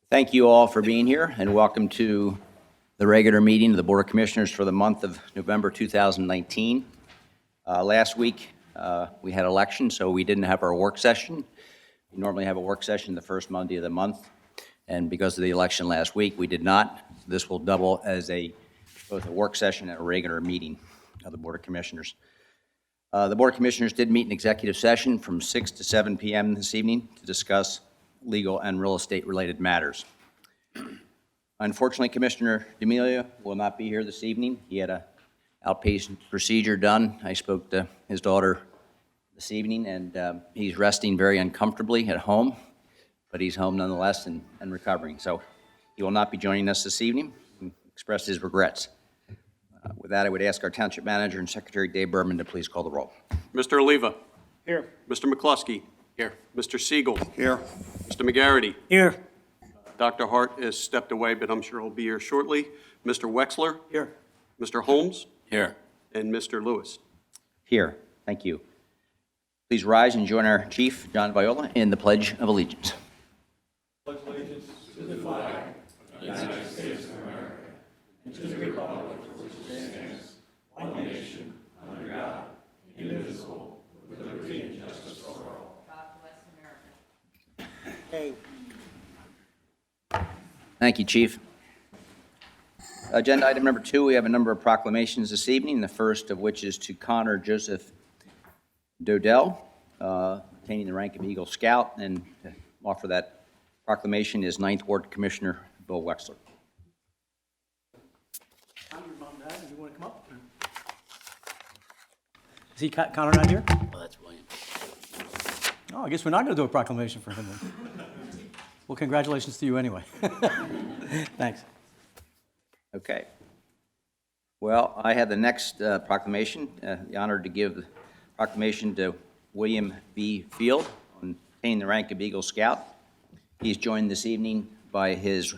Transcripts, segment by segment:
Thank you all for being here, and welcome to the regular meeting of the Board of Commissioners for the month of November 2019. Last week, we had election, so we didn't have our work session. We normally have a work session the first Monday of the month, and because of the election last week, we did not. This will double as both a work session and a regular meeting of the Board of Commissioners. The Board of Commissioners did meet in executive session from 6 to 7 p.m. this evening to discuss legal and real estate-related matters. Unfortunately, Commissioner D'Amelio will not be here this evening. He had an outpatient procedure done. I spoke to his daughter this evening, and he's resting very uncomfortably at home, but he's home nonetheless and recovering. So he will not be joining us this evening and express his regrets. With that, I would ask our Township Manager and Secretary Dave Berman to please call the roll. Mr. Oliva. Here. Mr. McCluskey. Here. Mr. Siegel. Here. Mr. McGarity. Here. Dr. Hart has stepped away, but I'm sure he'll be here shortly. Mr. Wexler. Here. Mr. Holmes. Here. And Mr. Lewis. Here. Thank you. Please rise and join our Chief, John Viola, in the Pledge of Allegiance. Pledge allegiance to the flag of the United States of America and to the republic for which it stands, one nation, under God, indivisible, with liberty and justice for all. God bless America. Thank you, Chief. Agenda item number 2, we have a number of proclamations this evening, the first of which is to Connor Joseph Dodell, attaining the rank of Eagle Scout, and to offer that proclamation is 9th Ward Commissioner Bill Wexler. Your mom and dad, you want to come up? Is he Connor not here? Oh, that's William. Oh, I guess we're not going to do a proclamation for him then. Well, congratulations to you anyway. Thanks. Okay. Well, I have the next proclamation, the honor to give the proclamation to William B. Field on attaining the rank of Eagle Scout. He's joined this evening by his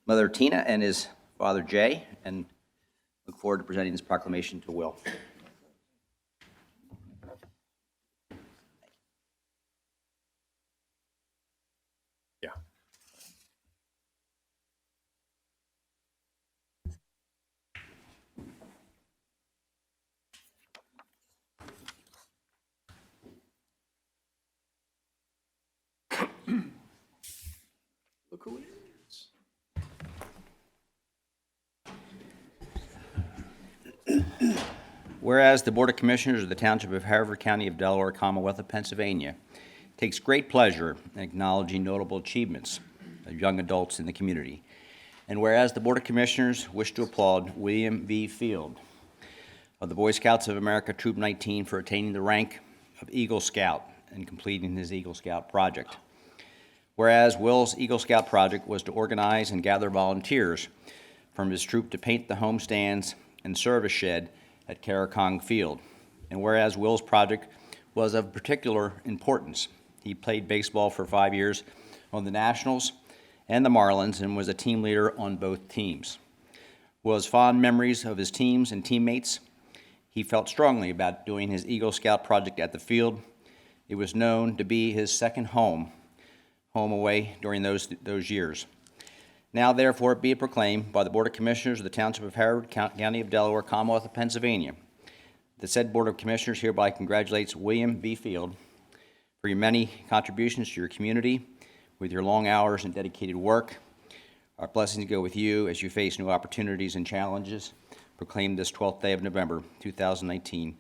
mother, Tina, and his father, Jay, and look forward to presenting this proclamation to Will. Yeah. Look who it is. Whereas the Board of Commissioners of the Township of Haverford, County of Delaware, Commonwealth of Pennsylvania, takes great pleasure in acknowledging notable achievements of young adults in the community. And whereas the Board of Commissioners wish to applaud William B. Field of the Boy Scouts of America, Troop 19, for attaining the rank of Eagle Scout and completing his Eagle Scout project. Whereas Will's Eagle Scout project was to organize and gather volunteers from his troop to paint the homestands and service shed at Caracong Field. And whereas Will's project was of particular importance, he played baseball for 5 years on the Nationals and the Marlins and was a team leader on both teams. Will has fond memories of his teams and teammates. He felt strongly about doing his Eagle Scout project at the field. It was known to be his second home away during those years. Now, therefore, be it proclaimed by the Board of Commissioners of the Township of Haverford, County of Delaware, Commonwealth of Pennsylvania, the said Board of Commissioners hereby congratulates William B. Field for your many contributions to your community with your long hours and dedicated work. Our blessings go with you as you face new opportunities and challenges. Proclaimed this 12th day of November, 2019,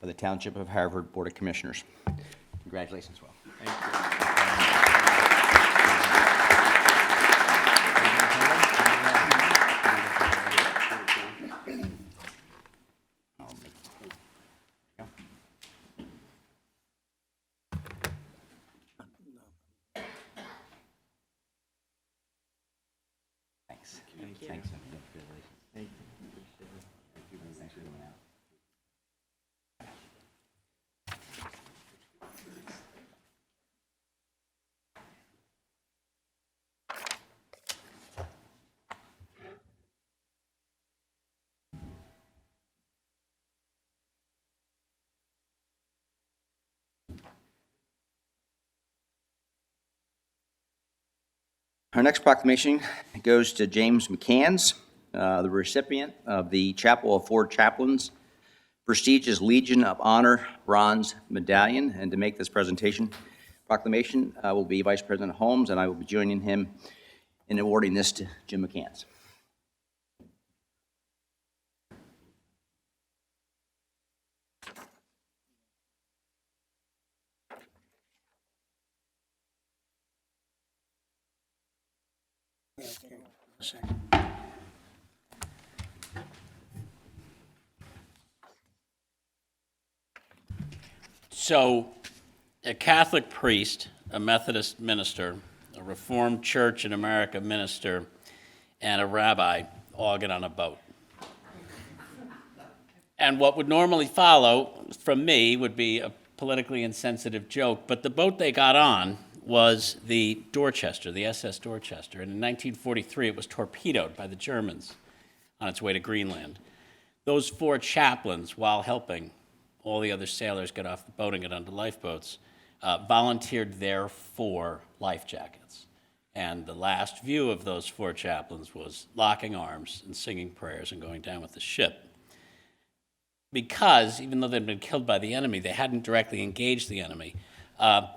by the Township of Haverford Board of Commissioners. Congratulations, Will. Thank you. Thanks. Thanks. Thank you. Thanks for coming out. Our next proclamation goes to James McCanns, the recipient of the Chapel of Four Chaplains prestigious Legion of Honor Bronze Medallion. And to make this proclamation will be Vice President Holmes, and I will be joining him in awarding this to Jim McCanns. So, a Catholic priest, a Methodist minister, a Reformed Church in America minister, and a rabbi all get on a boat. And what would normally follow from me would be a politically insensitive joke, but the boat they got on was the Dorchester, the SS Dorchester, and in 1943 it was torpedoed by the Germans on its way to Greenland. Those four chaplains, while helping all the other sailors get off the boat and get onto lifeboats, volunteered their 4 life jackets. And the last view of those 4 chaplains was locking arms and singing prayers and going down with the ship. Because, even though they'd been killed by the enemy, they hadn't directly engaged the enemy,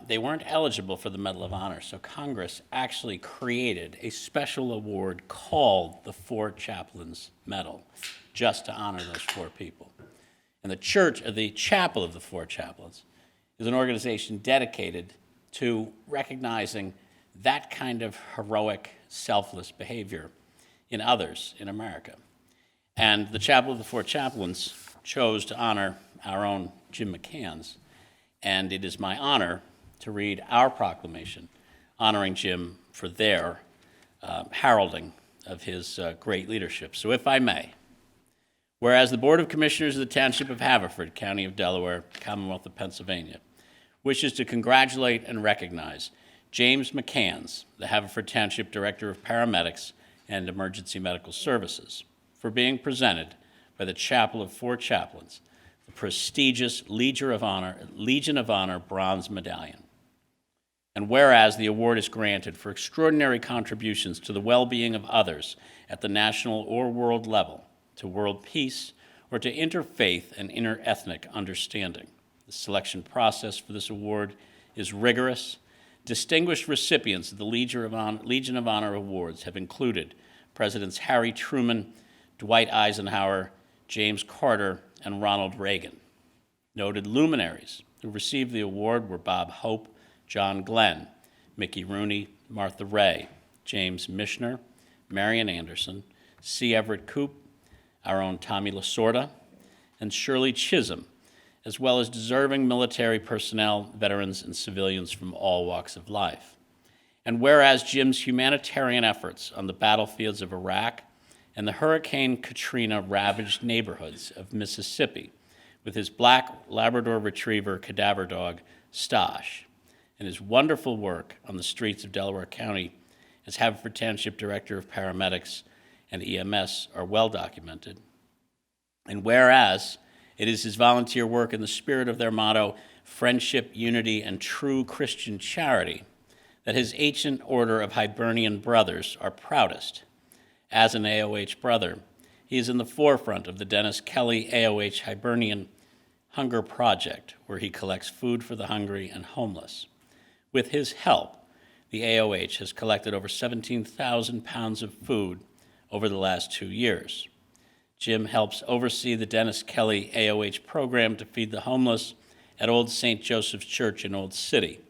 they weren't eligible for the Medal of Honor. So Congress actually created a special award called the Four Chaplains Medal, just to honor those 4 people. And the Chapel of the Four Chaplains is an organization dedicated to recognizing that kind of heroic, selfless behavior in others in America. And the Chapel of the Four Chaplains chose to honor our own Jim McCanns, and it is my honor to read our proclamation honoring Jim for their heralding of his great leadership. So if I may, whereas the Board of Commissioners of the Township of Haverford, County of Delaware, Commonwealth of Pennsylvania, wishes to congratulate and recognize James McCanns, the Haverford Township Director of Paramedics and Emergency Medical Services, for being presented by the Chapel of Four Chaplains the prestigious Legion of Honor Bronze Medallion. And whereas the award is granted for extraordinary contributions to the well-being of others at the national or world level, to world peace, or to interfaith and interethnic understanding. The selection process for this award is rigorous. Distinguished recipients of the Legion of Honor Awards have included Presidents Harry Truman, Dwight Eisenhower, James Carter, and Ronald Reagan. Noted luminaries who received the award were Bob Hope, John Glenn, Mickey Rooney, Martha Ray, James Michener, Marian Anderson, C. Everett Koop, our own Tommy Lasorda, and Shirley Chisholm, as well as deserving military personnel, veterans, and civilians from all walks of life. And whereas Jim's humanitarian efforts on the battlefields of Iraq and the Hurricane Katrina ravaged neighborhoods of Mississippi with his black Labrador Retriever cadaver dog, Stosh, and his wonderful work on the streets of Delaware County as Haverford Township Director of Paramedics and EMS are well documented. And whereas it is his volunteer work in the spirit of their motto, friendship, unity, and true Christian charity, that his ancient order of Hibernian brothers are proudest. As an AOH brother, he is in the forefront of the Dennis Kelly AOH Hibernian Hunger Project, where he collects food for the hungry and homeless. With his help, the AOH has collected over 17,000 pounds of food over the last 2 years. Jim helps oversee the Dennis Kelly AOH program to feed the homeless at Old St. Joseph's Church in Old City.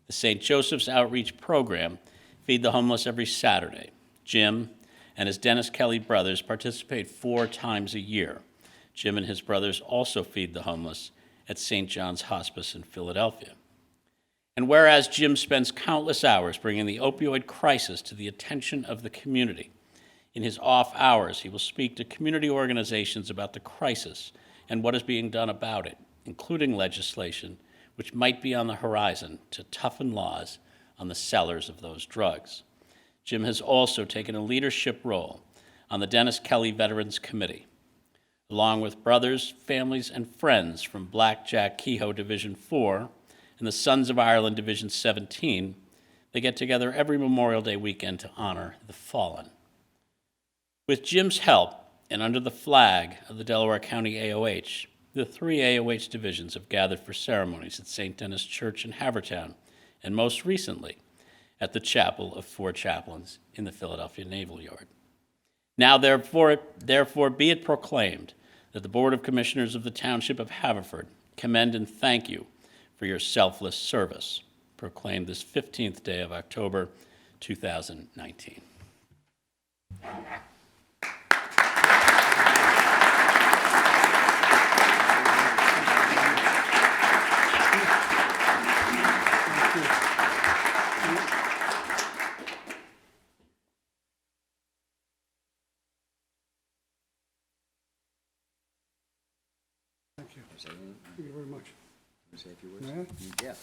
The St. Joseph's Outreach Program feed the homeless every Saturday. Jim and his Dennis Kelly brothers participate 4 times a year. Jim and his brothers also feed the homeless at St. John's Hospice in Philadelphia. And whereas Jim spends countless hours bringing the opioid crisis to the attention of the community, in his off hours, he will speak to community organizations about the crisis and what is being done about it, including legislation which might be on the horizon to toughen laws on the sellers of those drugs. Jim has also taken a leadership role on the Dennis Kelly Veterans Committee. Along with brothers, families, and friends from Black Jack Kehoe Division 4 and the Sons of Ireland Division 17, They get together every Memorial Day weekend to honor the fallen. With Jim's help, and under the flag of the Delaware County AOH, the 3 AOH divisions have gathered for ceremonies at St. Denis Church in Havertown, and most recently, at the Chapel of Four Chaplains in the Philadelphia Naval Yard. Now, therefore be it proclaimed that the Board of Commissioners of the Township of Haverford commend and thank you for your selfless service, proclaimed this 15th day of October, 2019. Thank you very much. Say a few words? May I? Yeah,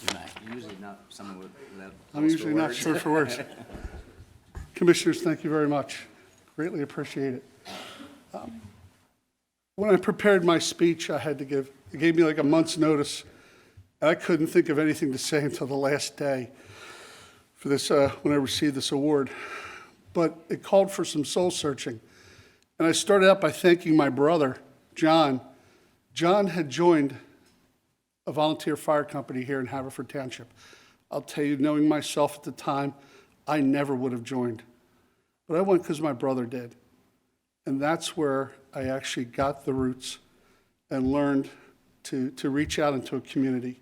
usually not someone without. I'm usually not short for words. Commissioners, thank you very much. Greatly appreciate it. When I prepared my speech, it gave me like a month's notice, and I couldn't think of anything to say until the last day for this, when I received this award. But it called for some soul searching. And I started out by thanking my brother, John. John had joined a volunteer fire company here in Haverford Township. I'll tell you, knowing myself at the time, I never would have joined. But I went because my brother did. And that's where I actually got the roots and learned to reach out into a community.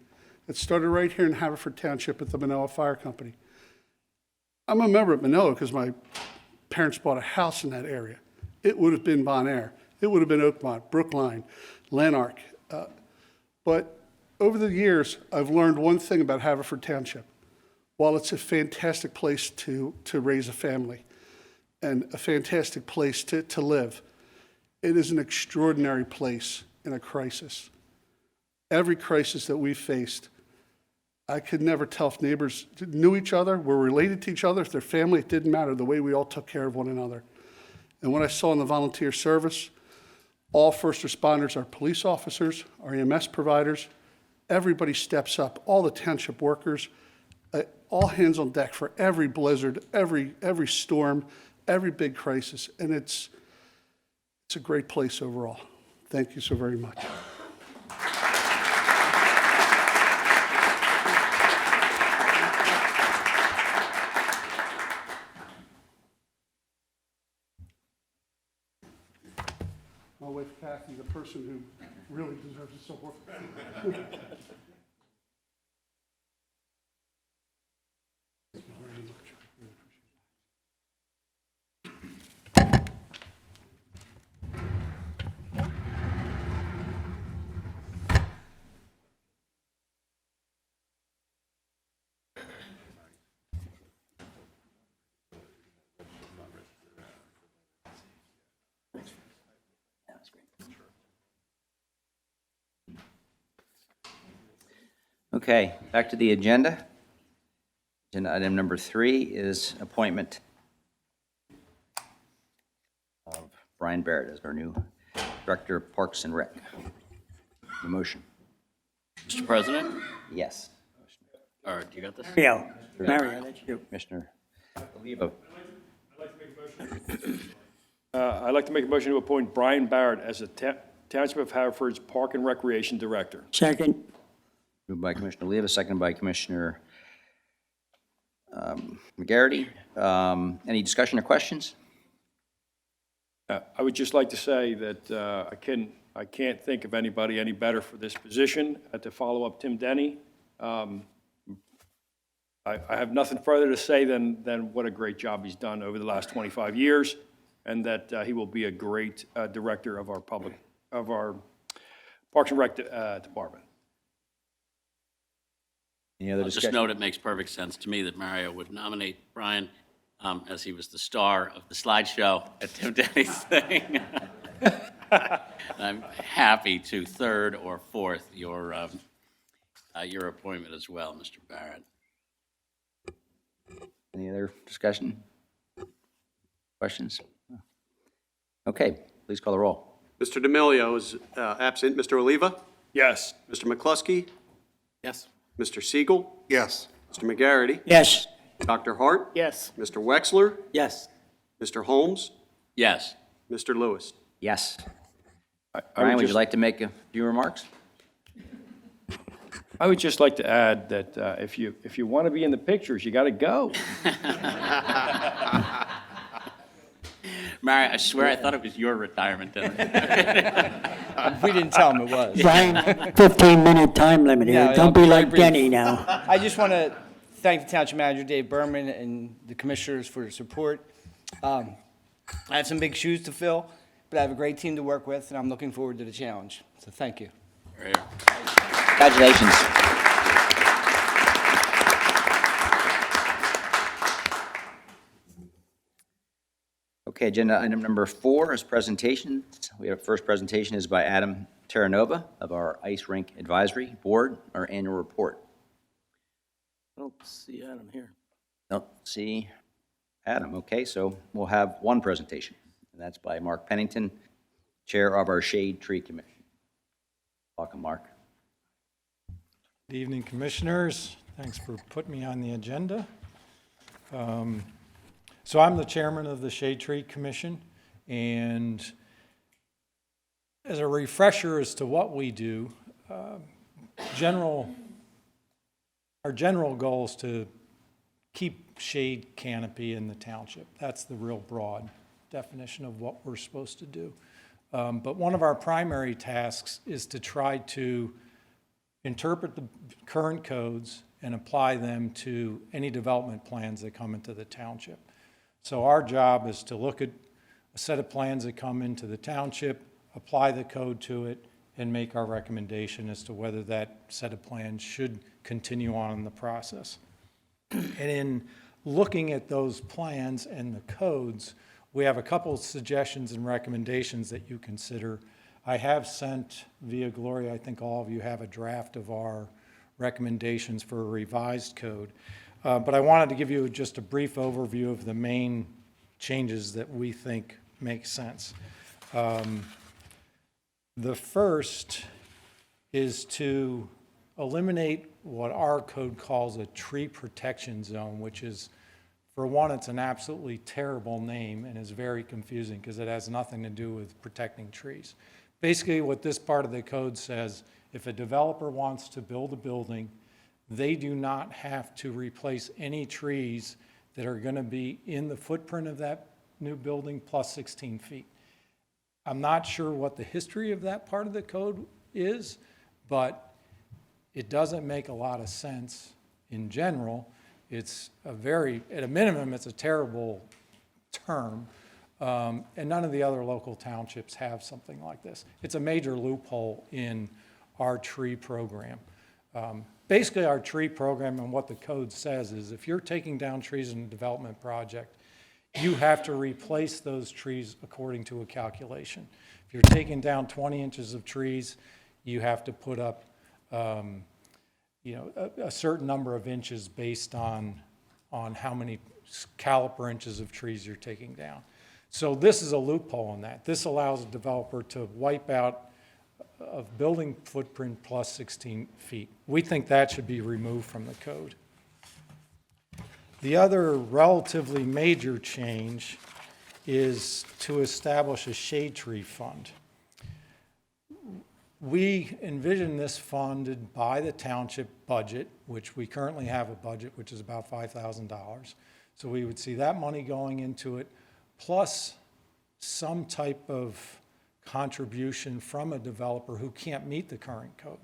It started right here in Haverford Township at the Manoa Fire Company. I'm a member at Manoa because my parents bought a house in that area. It would have been Bon Air. It would have been Oakmont, Brookline, Lanark. But over the years, I've learned one thing about Haverford Township. While it's a fantastic place to raise a family and a fantastic place to live, it is an extraordinary place in a crisis. Every crisis that we faced, I could never tell if neighbors knew each other, were related to each other, if they're family, it didn't matter, the way we all took care of one another. And what I saw in the volunteer service, all first responders are police officers, our EMS providers. Everybody steps up, all the township workers, all hands on deck for every blizzard, every storm, every big crisis. And it's a great place overall. Thank you so very much. My wife Kathy, the person who really deserves it so much. Okay, back to the agenda. Agenda item number 3 is appointment of Brian Barrett as our new Director of Parks and Rec. The motion. Mr. President? Yes. All right, you got this? Mario, that's you. Commissioner Oliva. I'd like to make a motion to appoint Brian Barrett as the Township of Haverford's Park and Recreation Director. Second. Moved by Commissioner Oliva, seconded by Commissioner McGarity. Any discussion or questions? I would just like to say that I can't think of anybody any better for this position. To follow up Tim Denny, I have nothing further to say than what a great job he's done over the last 25 years, and that he will be a great director of our Parks and Rec department. Any other I'll just discussion? note it makes perfect sense to me that Mario would nominate Brian as he was the star of the slideshow at Tim Denny's thing. And I'm happy to third or fourth your appointment as well, Mr. Barrett. Any other discussion? Questions? Okay, please call the roll. Mr. D'Amelio is absent. Mr. Oliva? Yes. Mr. McCluskey? Yes. Mr. Siegel? Yes. Mr. McGarity? Yes. Dr. Hart? Yes. Mr. Wexler? Yes. Mr. Holmes? Yes. Mr. Lewis? Yes. I Brian, would you just- like to make a few remarks? I would just like to add that if you want to be in the pictures, you got to go. Mary, I swear I thought it was your retirement dinner. We didn't tell him it was. Brian, 15-minute time limit here. Yeah, Don't I'll be very like brief. Denny now. I just want to thank the Township Manager, Dave Berman, and the Commissioners for their support. I have some big shoes to fill, but I have a great team to work with, and I'm looking forward to the challenge. So thank you. Congratulations. Okay, agenda item number 4 is presentations. We have first presentation is by Adam Terranova of our Ice Rink Advisory Board, our annual report. I don't see Adam here. Don't see Adam. Okay, so we'll have one presentation, and that's by Mark Pennington, Chair of our Shade Tree Commission. Welcome, Mark. Good evening, Commissioners. Thanks for putting me on the agenda. So I'm the chairman of the Shade Tree Commission, and as a refresher as to what we do, our general goal is to keep shade canopy in the township. That's the real broad definition of what we're supposed to do. But one of our primary tasks is to try to interpret the current codes and apply them to any development plans that come into the township. So our job is to look at a set of plans that come into the township, apply the code to it, and make our recommendation as to whether that set of plans should continue on in the process. And in looking at those plans and the codes, we have a couple of suggestions and recommendations that you consider. I have sent via Gloria, I think all of you have a draft of our recommendations for a revised code. But I wanted to give you just a brief overview of the main changes that we think make sense. The first is to eliminate what our code calls a tree protection zone, which is, for one, it's an absolutely terrible name and is very confusing because it has nothing to do with protecting trees. Basically, what this part of the code says, if a developer wants to build a building, they do not have to replace any trees that are going to be in the footprint of that new building plus 16 feet. I'm not sure what the history of that part of the code is, but it doesn't make a lot of sense in general. It's a very, at a minimum, it's a terrible term, and none of the other local townships have something like this. It's a major loophole in our tree program. Basically, our tree program and what the code says is if you're taking down trees in a development project, you have to replace those trees according to a calculation. If you're taking down 20 inches of trees, you have to put up a certain number of inches based on how many caliper inches of trees you're taking down. So this is a loophole in that. This allows a developer to wipe out a building footprint plus 16 feet. We think that should be removed from the code. The other relatively major change is to establish a shade tree fund. We envision this funded by the township budget, which we currently have a budget, which is about $5,000. So we would see that money going into it, plus some type of contribution from a developer who can't meet the current code.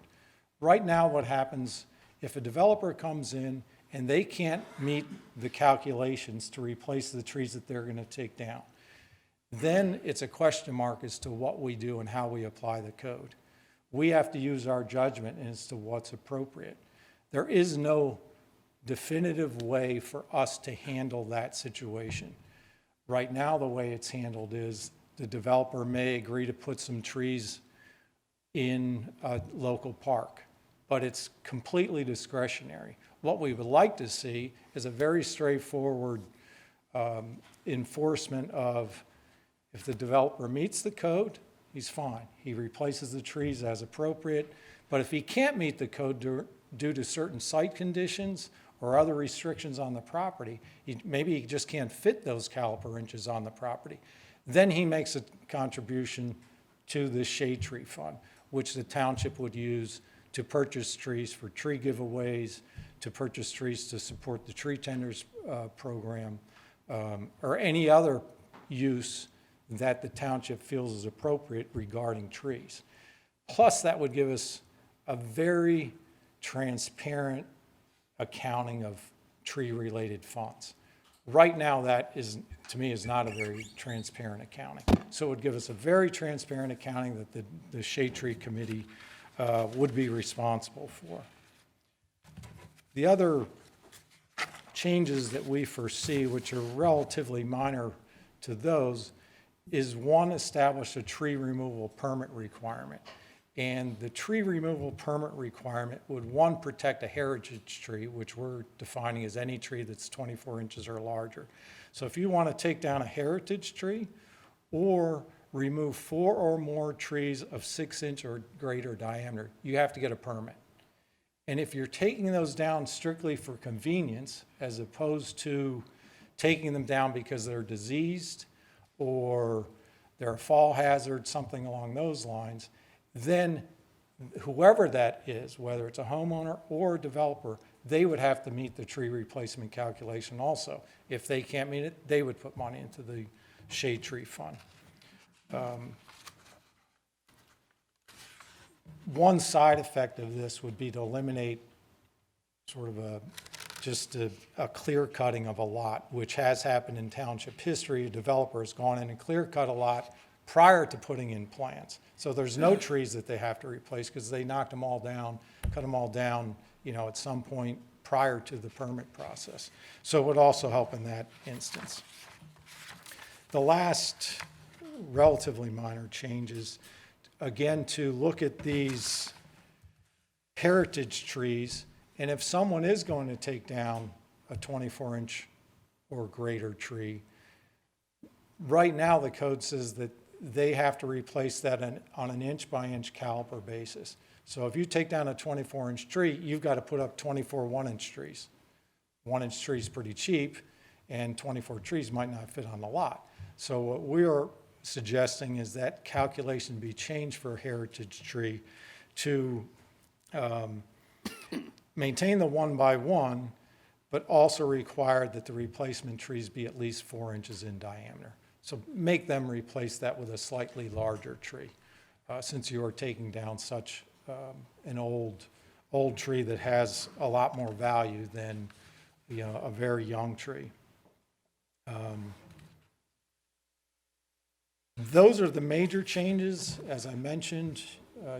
Right now, what happens, if a developer comes in and they can't meet the calculations to replace the trees that they're going to take down, then it's a question mark as to what we do and how we apply the code. We have to use our judgment as to what's appropriate. There is no definitive way for us to handle that situation. Right now, the way it's handled is the developer may agree to put some trees in a local park, but it's completely discretionary. What we would like to see is a very straightforward enforcement of if the developer meets the code, he's fine. He replaces the trees as appropriate, but if he can't meet the code due to certain site conditions or other restrictions on the property, maybe he just can't fit those caliper inches on the property, then he makes a contribution to the shade tree fund, which the township would use to purchase trees for tree giveaways, to purchase trees to support the tree tenders program, or any other use that the township feels is appropriate regarding trees. Plus, that would give us a very transparent accounting of tree-related funds. Right now, that is, to me, is not a very transparent accounting. So it would give us a very transparent accounting that the Shade Tree Committee would be responsible for. The other changes that we foresee, which are relatively minor to those, is one, establish a tree removal permit requirement. And the tree removal permit requirement would, one, protect a heritage tree, which we're defining as any tree that's 24 inches or larger. So if you want to take down a heritage tree or remove 4 or more trees of 6-inch or greater diameter, you have to get a permit. And if you're taking those down strictly for convenience, as opposed to taking them down because they're diseased or they're a fall hazard, something along those lines, then whoever that is, whether it's a homeowner or a developer, they would have to meet the tree replacement calculation also. If they can't meet it, they would put money into the shade tree fund. One side effect of this would be to eliminate sort of just a clear cutting of a lot, which has happened in township history. A developer has gone in and clear cut a lot prior to putting in plants. So there's no trees that they have to replace because they knocked them all down, cut them all down, at some point prior to the permit process. So it would also help in that instance. The last relatively minor changes, again, to look at these heritage trees, and if someone is going to take down a 24-inch or greater tree, right now the code says that they have to replace that on an inch-by-inch caliper basis. So if you take down a 24-inch tree, you've got to put up 24 one-inch trees. One-inch tree is pretty cheap, and 24 trees might not fit on the lot. So what we are suggesting is that calculation be changed for a heritage tree to maintain the 1-by-1, but also require that the replacement trees be at least 4 inches in diameter. So make them replace that with a slightly larger tree, since you are taking down such an old tree that has a lot more value than a very young tree. Those are the major changes. As I mentioned,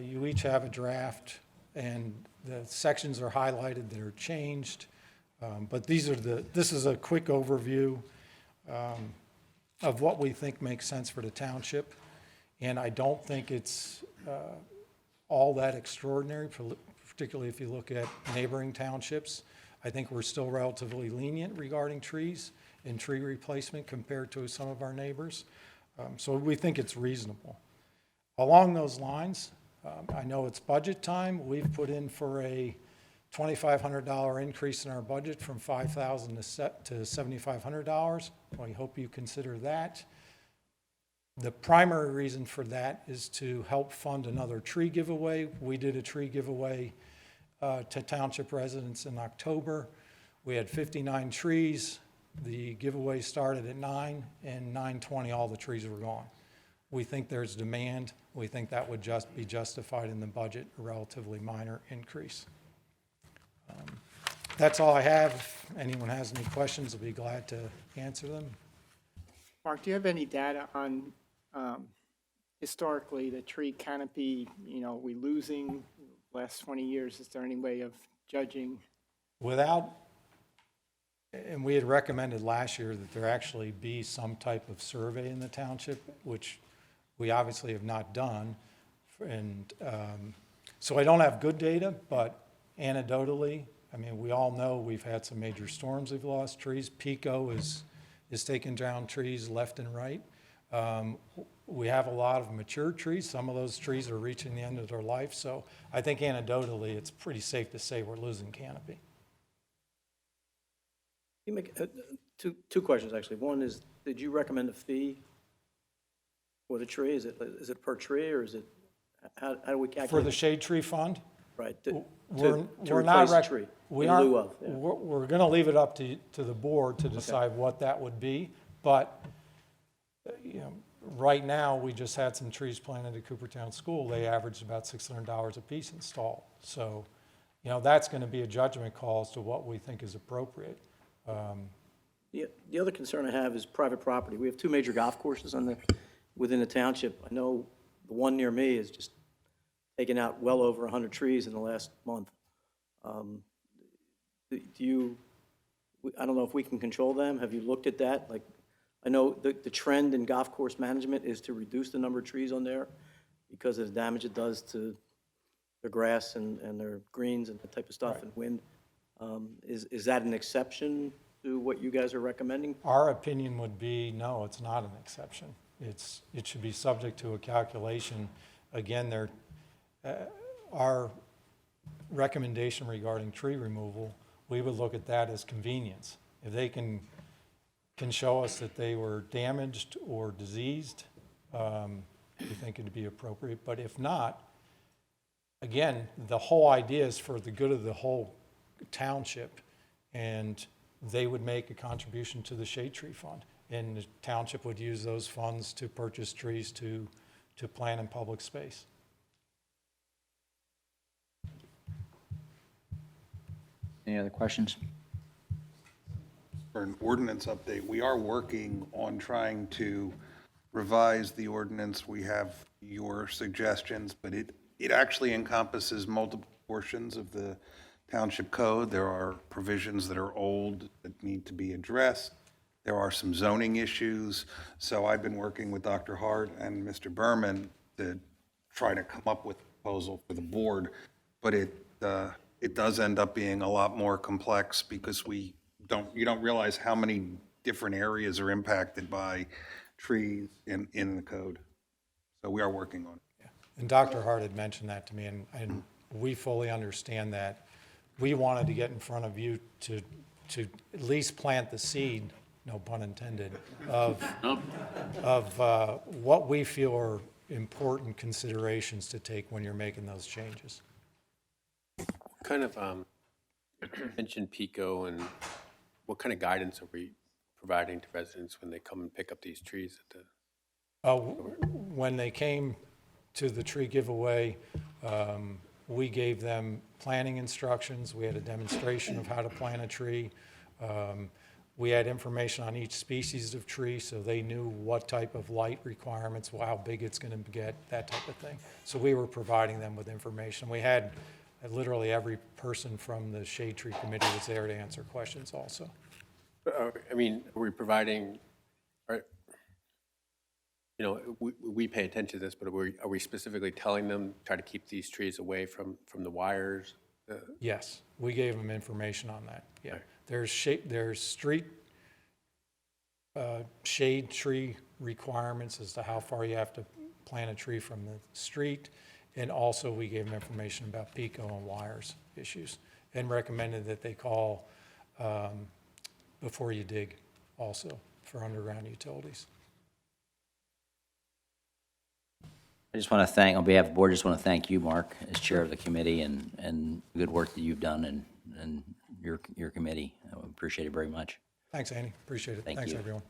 you each have a draft, and the sections are highlighted that are changed. But this is a quick overview of what we think makes sense for the township. And I don't think it's all that extraordinary, particularly if you look at neighboring townships. I think we're still relatively lenient regarding trees and tree replacement compared to some of our neighbors. So we think it's reasonable. Along those lines, I know it's budget time. We've put in for a $2,500 increase in our budget from $5,000 to $7,500. We hope you consider that. The primary reason for that is to help fund another tree giveaway. We did a tree giveaway to township residents in October. We had 59 trees. The giveaway started at 9, and 9:20, all the trees were gone. We think there's demand. We think that would just be justified in the budget, a relatively minor increase. That's all I have. If anyone has any questions, I'll be glad to answer them. Mark, do you have any data on historically the tree canopy, we losing last 20 years? Is there any way of judging? And we had recommended last year that there actually be some type of survey in the township, which we obviously have not done. And so I don't have good data, but anecdotally, we all know we've had some major storms. We've lost trees. Pico is taking down trees left and right. We have a lot of mature trees. Some of those trees are reaching the end of their life. So I think anecdotally, it's pretty safe to say we're losing canopy. You make, two questions, actually. One is, did you recommend a fee for the tree? Is it per tree, or is it, how do we calculate? For the shade tree fund, Right, to we're replace not, the tree, we in aren't, lieu of, yeah. we're going to leave it up to the board to decide what that would be. But, you know, right now, we just had some trees planted at Coopertown School. They averaged about $600 a piece installed. So, you know, that's going to be a judgment call as to what we think is appropriate. The other concern I have is private property. We have two major golf courses within the township. I know the one near me is just taken out well over 100 trees in the last month. I don't know if we can control them. Have you looked at that? Like, I know the trend in golf course management is to reduce the number of trees on there because of the damage it does to their grass and their greens and that type of stuff, and wind. Is that an exception to what you guys are recommending? Our opinion would be, no, it's not an exception. It should be subject to a calculation. Again, our recommendation regarding tree removal, we would look at that as convenience. If they can show us that they were damaged or diseased, we think it'd be appropriate. But if not, again, the whole idea is for the good of the whole township, and they would make a contribution to the shade tree fund, and the township would use those funds to purchase trees to plant in public space. Any other questions? For an ordinance update, we are working on trying to revise the ordinance. We have your suggestions, but it actually encompasses multiple portions of the township code. There are provisions that are old that need to be addressed. There are some zoning issues. So I've been working with Dr. Hart and Mr. Berman to try to come up with a proposal for the board, but it does end up being a lot more complex because you don't realize how many different areas are impacted by trees in the code. So we are working on it. Yeah. And Dr. Hart had mentioned that to me, and we fully understand that. We wanted to get in front of you to at least plant the seed, no pun intended, of what we feel are important considerations to take when you're making those changes. Kind of mentioned PICO, and what kind of guidance are we providing to residents when they come and pick up these trees at the? When they came to the tree giveaway, we gave them planting instructions. We had a demonstration of how to plant a tree. We had information on each species of tree, so they knew what type of light requirements, how big it's going to get, that type of thing. So we were providing them with information. We had literally every person from the Shade Tree Committee was there to answer questions also. I mean, are we providing, we pay attention to this, but are we specifically telling them, try to keep these trees away from the wires? Yes, we gave them information on that, yeah. Right. There's street shade tree requirements as to how far you have to plant a tree from the street, and also we gave them information about PICO and wires issues, and recommended that they call before you dig also for underground utilities. I just want to thank, on behalf of the board, just want to thank you, Mark, as chair of the committee, and the good work that you've done and your committee. I appreciate it very much. Thanks, Andy. Appreciate it. Thanks, you. everyone.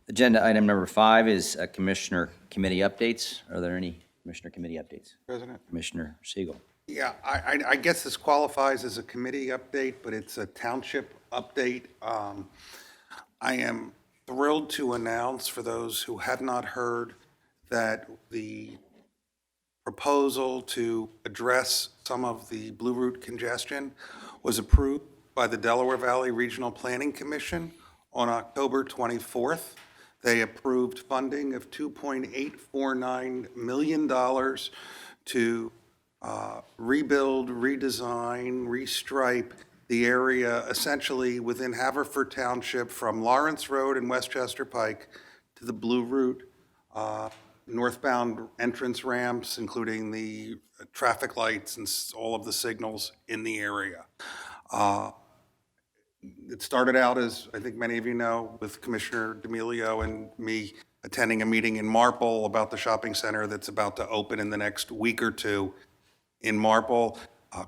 Agenda item number 5 is Commissioner Committee updates. Are there any Commissioner Committee updates? President? Commissioner Siegel. Yeah, I guess this qualifies as a committee update, but it's a township update. I am thrilled to announce, for those who have not heard, that the proposal to address some of the Blue Route congestion was approved by the Delaware Valley Regional Planning Commission on October 24th. They approved funding of $2.849 million to rebuild, redesign, restripe the area essentially within Haverford Township from Lawrence Road and Westchester Pike to the Blue Route, northbound entrance ramps, including the traffic lights and all of the signals in the area. It started out, as I think many of you know, with Commissioner D'Amelio and me attending a meeting in Marple about the shopping center that's about to open in the next week or two in Marple.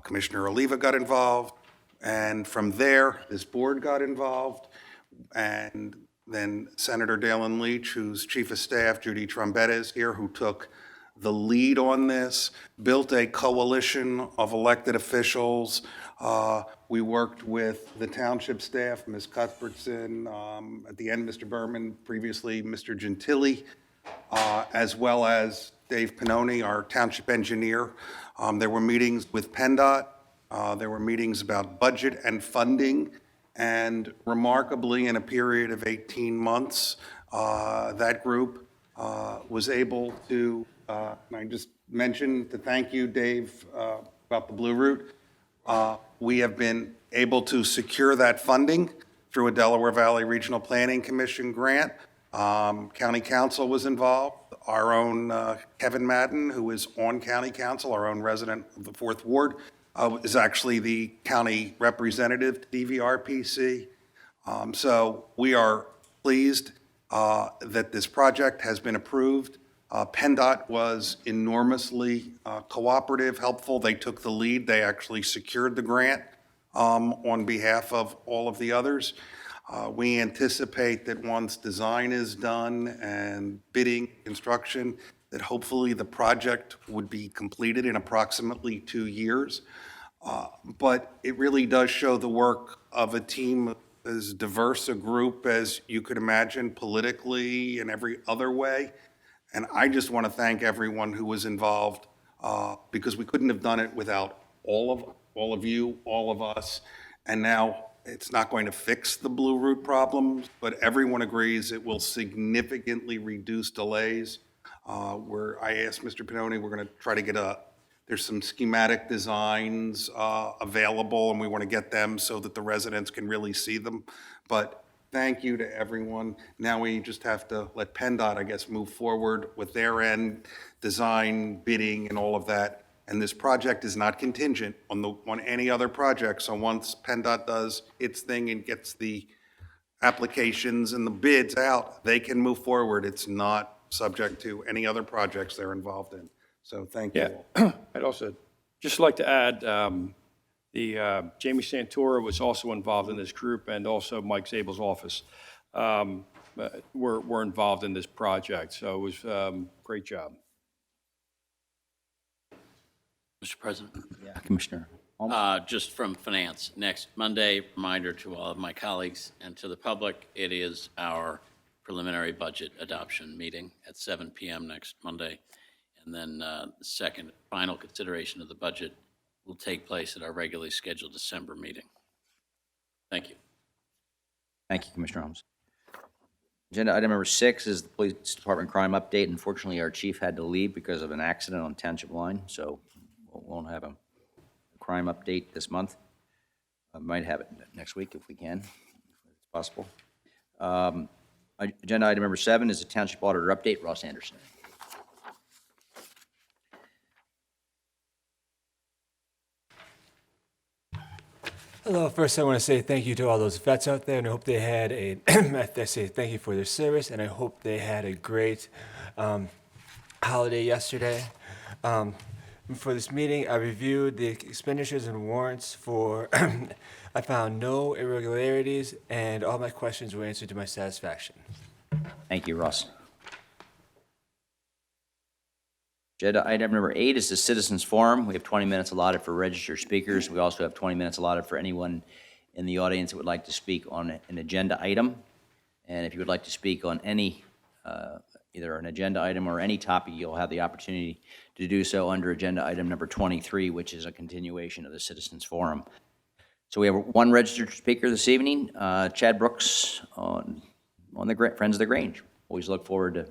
Commissioner Oliva got involved, and from there, this board got involved, and then Senator Dalen Leach, who's Chief of Staff, Judy Trombetta is here, who took the lead on this, built a coalition of elected officials. We worked with the township staff, Ms. Cuthbertson, at the end, Mr. Berman, previously Mr. Gentili, as well as Dave Pannoni, our township engineer. There were meetings with PennDOT. There were meetings about budget and funding. And remarkably, in a period of 18 months, that group was able to, and I just mentioned to thank you, Dave, about the Blue Route. We have been able to secure that funding through a Delaware Valley Regional Planning Commission grant. County Council was involved. Our own Kevin Madden, who is on County Council, our own resident of the 4th Ward, is actually the county representative to DVRPC. So we are pleased that this project has been approved. PennDOT was enormously cooperative, helpful. They took the lead. They actually secured the grant on behalf of all of the others. We anticipate that once design is done and bidding, construction, that hopefully the project would be completed in approximately 2 years. But it really does show the work of a team as diverse a group as you could imagine, politically and every other way. And I just want to thank everyone who was involved, because we couldn't have done it without all of you, all of us. And now it's not going to fix the Blue Route problems, but everyone agrees it will significantly reduce delays. Where I asked Mr. Pannoni, we're going to try to get there's some schematic designs available, and we want to get them so that the residents can really see them. But thank you to everyone. Now we just have to let PennDOT, I guess, move forward with their end, design, bidding, and all of that. And this project is not contingent on any other project. So once PennDOT does its thing and gets the applications and the bids out, they can move forward. It's not subject to any other projects they're involved in. So thank you all. I'd also just like to add, Jamie Santora was also involved in this group, and also Mike Zabel's office were involved in this project. So it was great job. Mr. President? Yeah, Commissioner. Just from finance, next Monday, reminder to all of my colleagues and to the public, it is our preliminary budget adoption meeting at 7 p.m. next Monday. And then the second final consideration of the budget will take place at our regularly scheduled December meeting. Thank you. Thank you, Commissioner Holmes. Agenda item number 6 is the Police Department crime update. Unfortunately, our chief had to leave because of an accident on Township Line, so we won't have a crime update this month. I might have it next week if we can, if it's possible. Agenda item number 7 is the Township Auditor update. Ross Anderson. Hello. First, I want to say thank you to all those vets out there, and I hope they had I say thank you for their service, and I hope they had a great holiday yesterday. For this meeting, I reviewed the expenditures and warrants for, I found no irregularities, and all my questions were answered to my satisfaction. Thank you, Ross. Agenda item number 8 is the Citizens Forum. We have 20 minutes allotted for registered speakers. We also have 20 minutes allotted for anyone in the audience that would like to speak on an agenda item. And if you would like to speak on any, either an agenda item or any topic, you'll have the opportunity to do so under agenda item number 23, which is a continuation of the Citizens Forum. So we have one registered speaker this evening, Chad Brooks on the Friends of the Grange. Always look forward to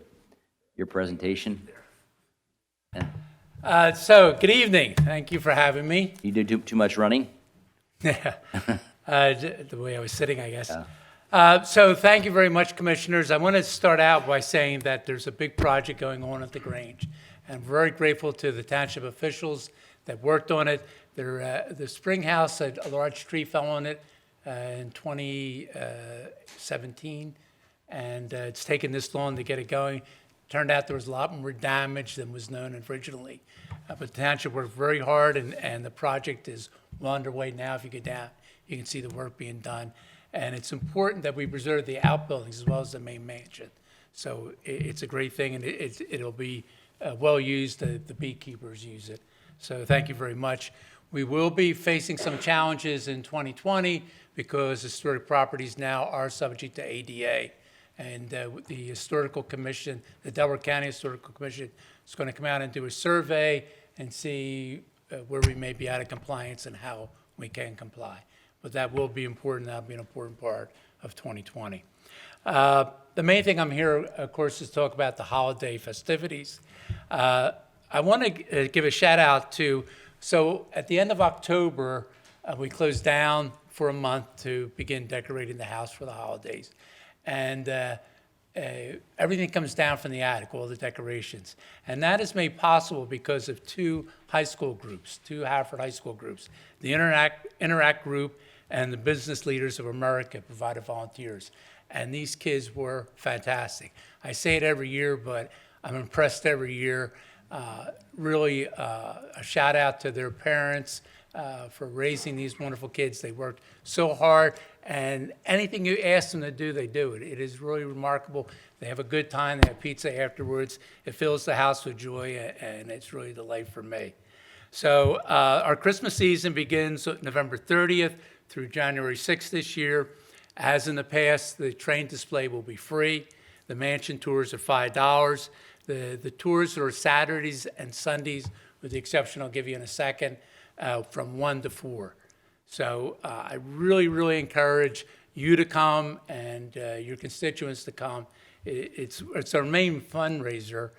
your presentation. So, good evening. Thank you for having me. You did too much running? Yeah, the way I was sitting, I guess. So thank you very much, Commissioners. I want to start out by saying that there's a big project going on at the Grange, I'm very grateful to the township officials that worked on it. The spring house, a large tree fell on it in 2017, and it's taken this long to get it going. Turned out there was a lot more damage than was known originally. But the township worked very hard, and the project is well underway now. If you go down, you can see the work being done. And it's important that we preserve the outbuildings as well as the main mansion. So it's a great thing, and it'll be well used. The beekeepers use it. So thank you very much. We will be facing some challenges in 2020 because historic properties now are subject to ADA. And the Historical Commission, the Delaware County Historical Commission, is going to come out and do a survey and see where we may be out of compliance and how we can comply. But that will be important. That'll be an important part of 2020. The main thing I'm here, of course, is to talk about the holiday festivities. I want to give a shout out to, so at the end of October, we closed down for a month to begin decorating the house for the holidays. And everything comes down from the attic, all the decorations. And that is made possible because of two high school groups, two Haverford high school groups. The Interact group and the Business Leaders of America provided volunteers. And these kids were fantastic. I say it every year, but I'm impressed every year. Really a shout out to their parents for raising these wonderful kids. They worked so hard, and anything you ask them to do, they do it. It is really remarkable. They have a good time. They have pizza afterwards. It fills the house with joy, and it's really a delight for me. So our Christmas season begins November 30th through January 6th this year. As in the past, the train display will be free. The mansion tours are $5. The tours are Saturdays and Sundays, with the exception I'll give you in a second, from 1 to 4. So I really, really encourage you to come and your constituents to come. It's our main fundraiser,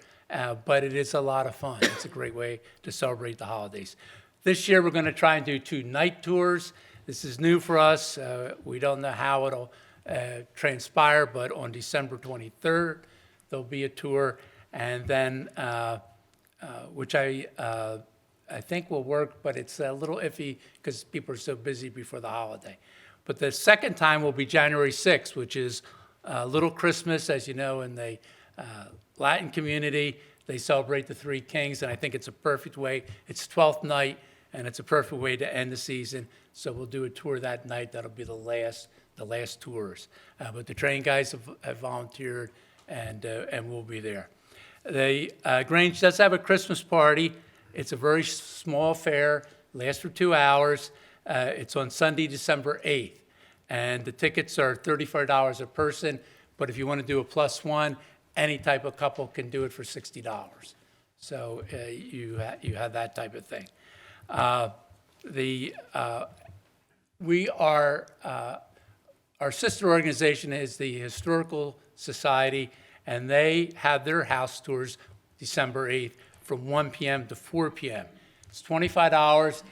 but it is a lot of fun. It's a great way to celebrate the holidays. This year, we're going to try and do 2 night tours. This is new for us. We don't know how it'll transpire, but on December 23rd, there'll be a tour, and then, which I think will work, but it's a little iffy because people are so busy before the holiday. But the second time will be January 6th, which is Little Christmas, as you know, in the Latin community. They celebrate the Three Kings, and I think it's a perfect way. It's 12th night, and it's a perfect way to end the season. So we'll do a tour that night. That'll be the last tours. But the train guys have volunteered, and we'll be there. The Grange does have a Christmas party. It's a very small affair, lasts for 2 hours. It's on Sunday, December 8th. And the tickets are $35 a person, but if you want to do a +1, any type of couple can do it for $60. So you have that type of thing. Our sister organization is the Historical Society, and they have their house tours December 8th from 1 p.m. to 4 p.m. It's $25.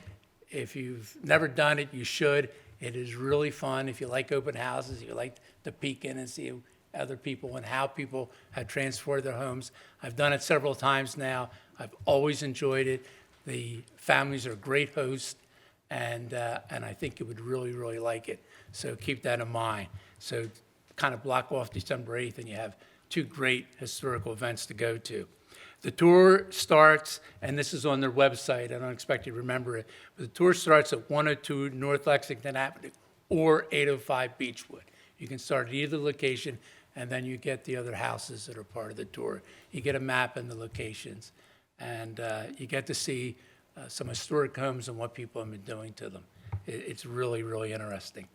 If you've never done it, you should. It is really fun. If you like open houses, you like to peek in and see other people and how people have transformed their homes. I've done it several times now. I've always enjoyed it. The families are great hosts, and I think you would really, really like it. So keep that in mind. So kind of block off December 8th, and you have 2 great historical events to go to. The tour starts, and this is on their website. I don't expect you to remember it, but the tour starts at 102 North Lexington Avenue or 805 Beechwood. You can start at either location, and then you get the other houses that are part of the tour. You get a map and the locations, and you get to see some historic homes and what people have been doing to them. It's really, really interesting.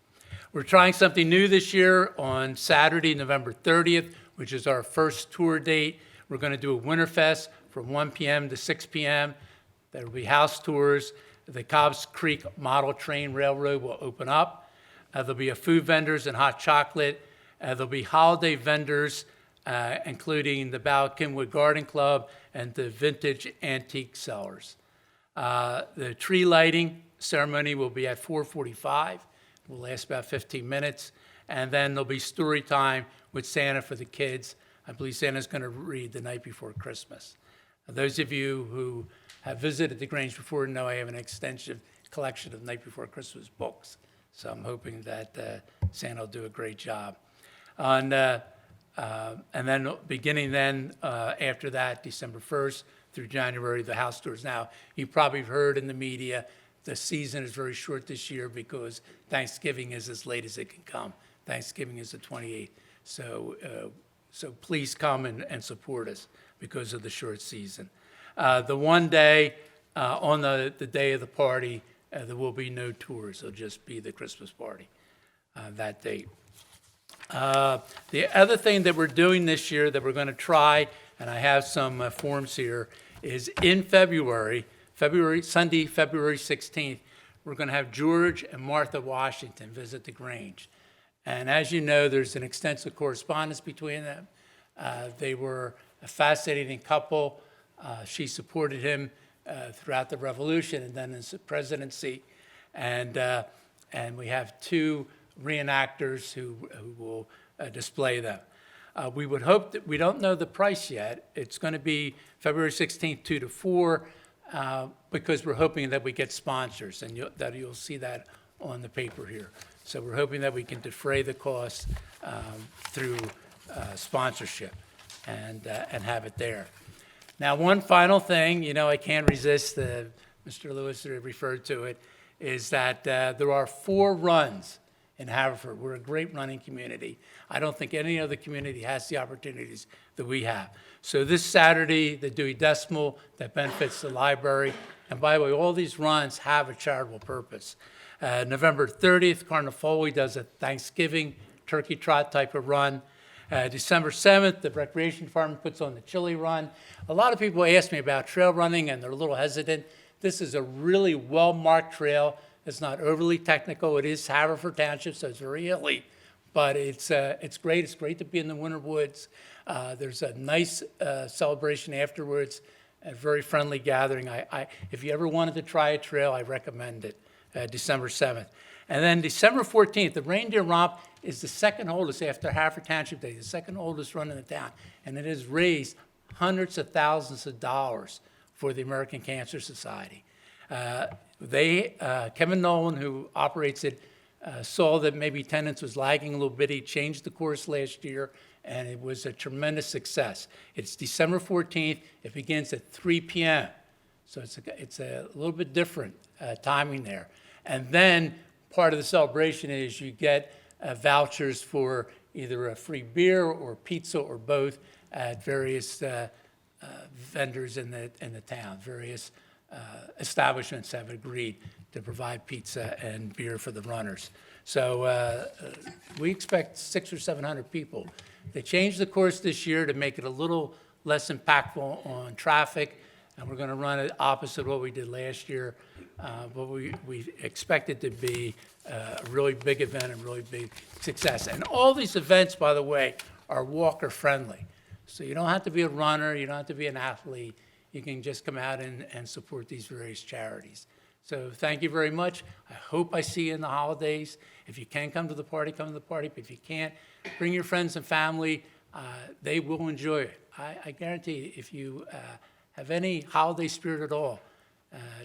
We're trying something new this year on Saturday, November 30th, which is our first tour date. We're going to do a Winterfest from 1 p.m. to 6 p.m. There will be house tours. The Cobbs Creek Model Train Railroad will open up. There'll be a food vendors and hot chocolate. There'll be holiday vendors, including the Ballackinwood Garden Club and the Vintage Antique Sellers. The tree lighting ceremony will be at 4:45. It will last about 15 minutes. And then there'll be story time with Santa for the kids. I believe Santa's going to read the night before Christmas. Those of you who have visited the Grange before know I have an extensive collection of Night Before Christmas books. So I'm hoping that Santa will do a great job. And then beginning then, after that, December 1st through January, the house tours. Now, you probably heard in the media, the season is very short this year because Thanksgiving is as late as it can come. Thanksgiving is the 28th. So please come and support us because of the short season. The one day, on the day of the party, there will be no tours. It'll just be the Christmas party that date. The other thing that we're doing this year that we're going to try, and I have some forms here, is in Sunday, February 16th, we're going to have George and Martha Washington visit the Grange. And as you know, there's an extensive correspondence between them. They were a fascinating couple. She supported him throughout the Revolution and then in his presidency. And we have two reenactors who will display them. We would hope that, we don't know the price yet. It's going to be February 16th, 2 to 4, because we're hoping that we get sponsors, and you'll see that on the paper here. So we're hoping that we can defray the cost through sponsorship and have it there. Now, one final thing, I can't resist, Mr. Lewis referred to it, is that there are 4 runs in Haverford. We're a great running community. I don't think any other community has the opportunities that we have. So this Saturday, the Dewey Decimal, that benefits the library. And by the way, all these runs have a charitable purpose. November 30th, Cardinal Foley does a Thanksgiving turkey trot type of run. December 7th, the Recreation Department puts on the Chili Run. A lot of people ask me about trail running, and they're a little hesitant. This is a really well-marked trail. It's not overly technical. It is Haverford Township, so it's very hilly, but it's great. It's great to be in the winter woods. There's a nice celebration afterwards, a very friendly gathering. If you ever wanted to try a trail, I recommend it, December 7th. And then December 14th, the Reindeer Romp is the second oldest after Haverford Township Day, the second oldest run in the town, and it has raised hundreds of thousands of dollars for the American Cancer Society. Kevin Nolan, who operates it, saw that maybe attendance was lagging a little bit. He changed the course last year, and it was a tremendous success. It's December 14th. It begins at 3 p.m., so it's a little bit different timing there. And then part of the celebration is you get vouchers for either a free beer or pizza or both at various vendors in the town. Various establishments have agreed to provide pizza and beer for the runners. So we expect 600 or 700 people. They changed the course this year to make it a little less impactful on traffic, and we're going to run it opposite what we did last year. But we expect it to be a really big event and really big success. And all these events, by the way, are walker-friendly. So you don't have to be a runner, you don't have to be an athlete. You can just come out and support these various charities. So thank you very much. I hope I see you in the holidays. If you can come to the party, come to the party. But if you can't, bring your friends and family. They will enjoy it. I guarantee you, if you have any holiday spirit at all,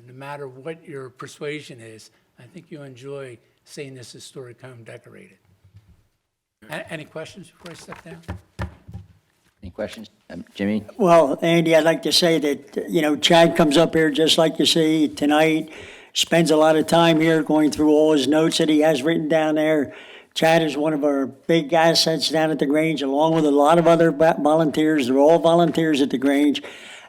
no matter what your persuasion is, I think you'll enjoy seeing this historic home decorated. Any questions before I step down? Any questions? Jimmy? Well, Andy, I'd like to say that, Chad comes up here just like you see tonight, spends a lot of time here going through all his notes that he has written down there. Chad is one of our big assets down at the Grange, along with a lot of other volunteers. They're all volunteers at the Grange.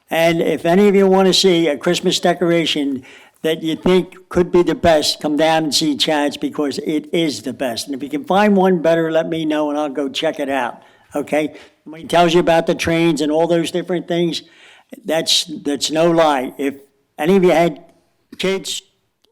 And if any of you want to see a Christmas decoration that you think could be the best, come down and see Chad's, because it is the best. And if you can find one better, let me know and I'll go check it out, okay? When he tells you about the trains and all those different things, that's no lie. If any of you had kids,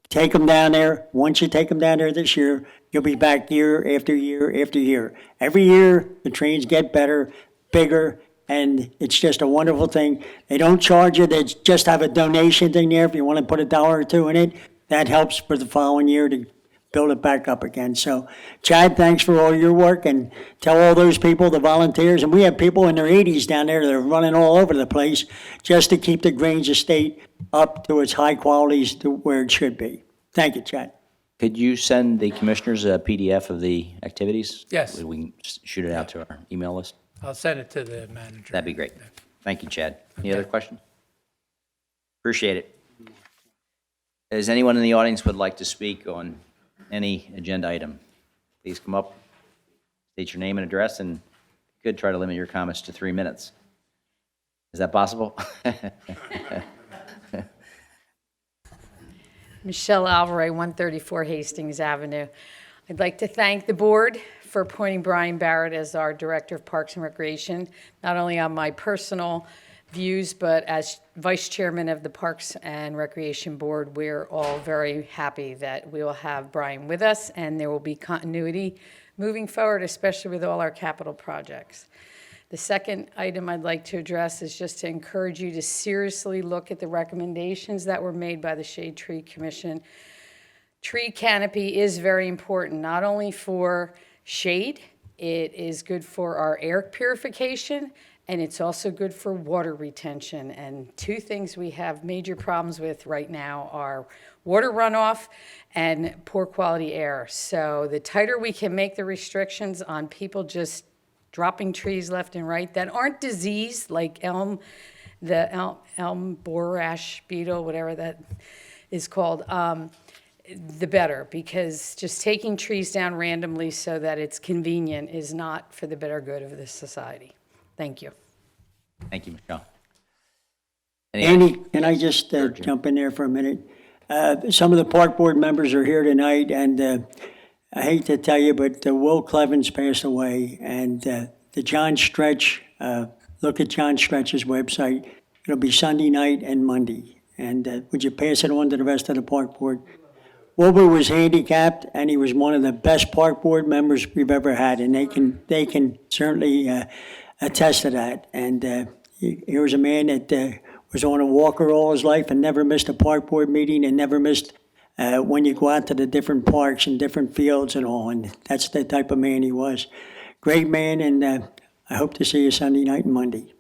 take them down there. Once you take them down there this year, you'll be back year after year after year. Every year, the trains get better, bigger, and it's just a wonderful thing. They don't charge you. They just have a donation thing there. If you want to put $1 or $2 in it, that helps for the following year to build it back up again. So Chad, thanks for all your work, and tell all those people, the volunteers, and we have people in their 80s down there that are running all over the place just to keep the Grange Estate up to its high qualities to where it should be. Thank you, Chad. Could you send the commissioners a PDF of the activities? Yes. We can shoot it out to our email list? I'll send it to the manager. That'd be great. Thank you, Chad. Any other questions? Appreciate it. Is anyone in the audience would like to speak on any agenda item? Please come up, state your name and address, and could try to limit your comments to 3 minutes. Is that possible? Michelle Alvar, 134 Hastings Avenue. I'd like to thank the board for appointing Brian Barrett as our Director of Parks and Recreation, not only on my personal views, but as Vice Chairman of the Parks and Recreation Board, we're all very happy that we will have Brian with us, and there will be continuity moving forward, especially with all our capital projects. The second item I'd like to address is just to encourage you to seriously look at the recommendations that were made by the Shade Tree Commission. Tree canopy is very important, not only for shade, it is good for our air purification, and it's also good for water retention. And two things we have major problems with right now are water runoff and poor quality air. So the tighter we can make the restrictions on people just dropping trees left and right that aren't diseased, like elm borer ash beetle, whatever that is called, the better, because just taking trees down randomly so that it's convenient is not for the better good of this society. Thank you. Thank you, Michelle. Andy, can I just jump in there for a minute? Some of the park board members are here tonight, and I hate to tell you, but Will Clevens passed away, and the John Stretch, look at John Stretch's website. It'll be Sunday night and Monday. And would you pass it on to the rest of the park board? Wilbur was handicapped, and he was one of the best park board members we've ever had, and they can certainly attest to that. And here was a man that was on a walker all his life and never missed a park board meeting and never missed when you go out to the different parks and different fields and all, and that's the type of man he was. Great man, and I hope to see you Sunday night and Monday.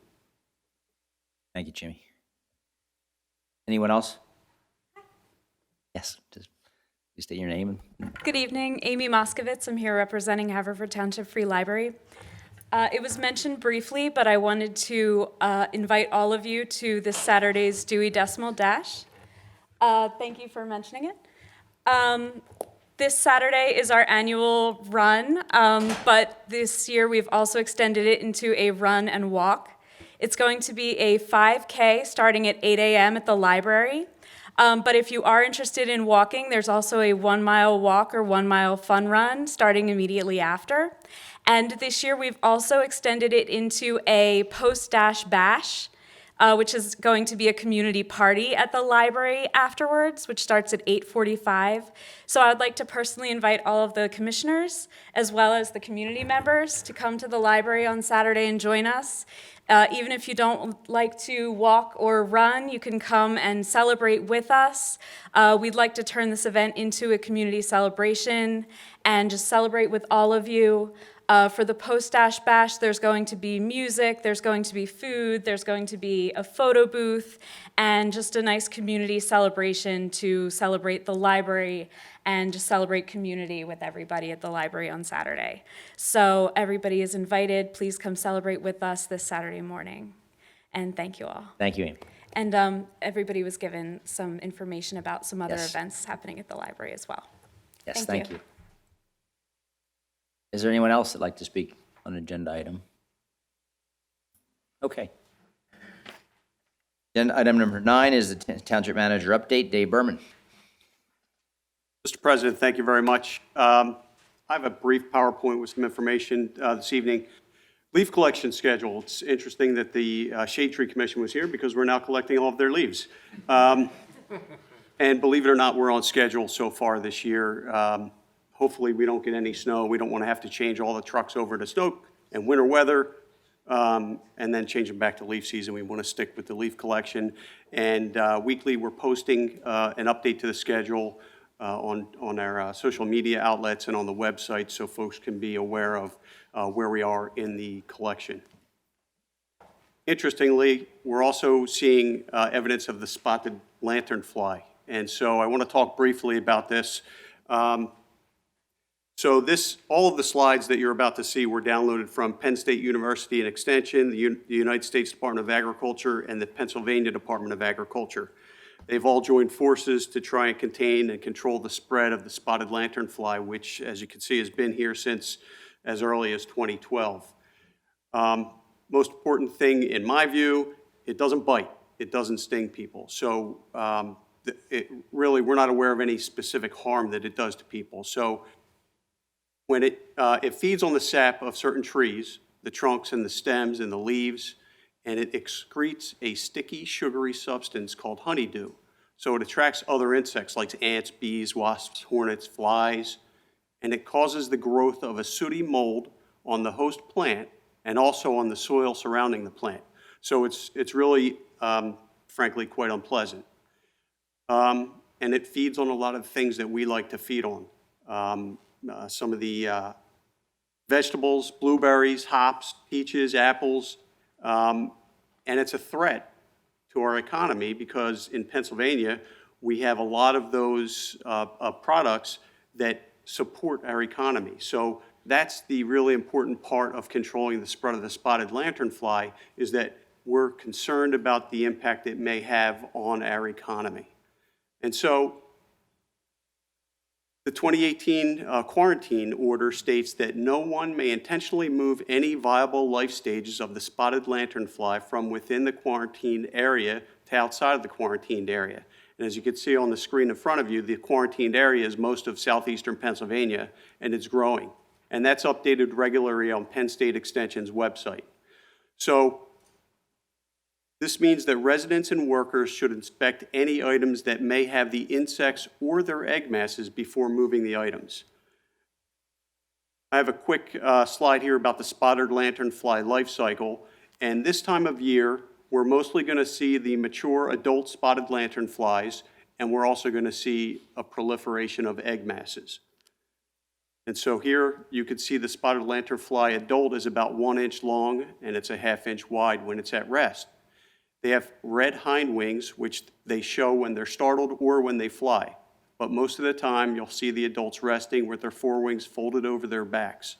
Thank you, Jimmy. Anyone else? Yes, just please state your name. Good evening, Amy Moskovitz. I'm here representing Haverford Township Free Library. It was mentioned briefly, but I wanted to invite all of you to this Saturday's Dewey Decimal Dash. Thank you for mentioning it. This Saturday is our annual run, but this year we've also extended it into a run and walk. It's going to be a 5K starting at 8 a.m. at the library. But if you are interested in walking, there's also a 1 mile walk or 1 mile fun run starting immediately after. And this year we've also extended it into a post-dash bash, which is going to be a community party at the library afterwards, which starts at 8:45. So I would like to personally invite all of the commissioners, as well as the community members, to come to the library on Saturday and join us. Even if you don't like to walk or run, you can come and celebrate with us. We'd like to turn this event into a community celebration and just celebrate with all of you. For the post-dash bash, there's going to be music, there's going to be food, there's going to be a photo booth, and just a nice community celebration to celebrate the library and just celebrate community with everybody at the library on Saturday. So everybody is invited. Please come celebrate with us this Saturday morning. And thank you all. Thank you, Amy. And everybody was given some information about some other Yes. events happening at the library as well. Yes, thank you. Is there anyone else that'd like to speak on an agenda item? Okay. Agenda item number 9 is the Township Manager update. Dave Berman. Mr. President, thank you very much. I have a brief PowerPoint with some information this evening. Leaf collection schedule. It's interesting that the Shade Tree Commission was here because we're now collecting all of their leaves. And believe it or not, we're on schedule so far this year. Hopefully we don't get any snow. We don't want to have to change all the trucks over to snow and winter weather and then change them back to leaf season. We want to stick with the leaf collection. And weekly we're posting an update to the schedule on our social media outlets and on the website so folks can be aware of where we are in the collection. Interestingly, we're also seeing evidence of the spotted lanternfly. And so I want to talk briefly about this. All of the slides that you're about to see were downloaded from Penn State University and Extension, the United States Department of Agriculture, and the Pennsylvania Department of Agriculture. They've all joined forces to try and contain and control the spread of the spotted lanternfly, which, as you can see, has been here since as early as 2012. Most important thing, in my view, it doesn't bite. It doesn't sting people. So really, we're not aware of any specific harm that it does to people. So when it feeds on the sap of certain trees, the trunks and the stems and the leaves, and it excretes a sticky, sugary substance called honeydew. So it attracts other insects like ants, bees, wasps, hornets, flies, and it causes the growth of a sooty mold on the host plant and also on the soil surrounding the plant. So it's really, frankly, quite unpleasant. And it feeds on a lot of things that we like to feed on. Some of the vegetables, blueberries, hops, peaches, apples, and it's a threat to our economy because in Pennsylvania, we have a lot of those products that support our economy. So that's the really important part of controlling the spread of the spotted lanternfly, is that we're concerned about the impact it may have on our economy. And so the 2018 quarantine order states that no one may intentionally move any viable life stages of the spotted lanternfly from within the quarantined area to outside of the quarantined area. And as you can see on the screen in front of you, the quarantined area is most of southeastern Pennsylvania, and it's growing. And that's updated regularly on Penn State Extension's website. So this means that residents and workers should inspect any items that may have the insects or their egg masses before moving the items. I have a quick slide here about the spotted lanternfly life cycle. And this time of year, we're mostly going to see the mature adult spotted lanternflies, and we're also going to see a proliferation of egg masses. And so here you can see the spotted lanternfly adult is about 1 inch long, and it's a 1/2 inch wide when it's at rest. They have red hind wings, which they show when they're startled or when they fly. But most of the time, you'll see the adults resting with their forewings folded over their backs.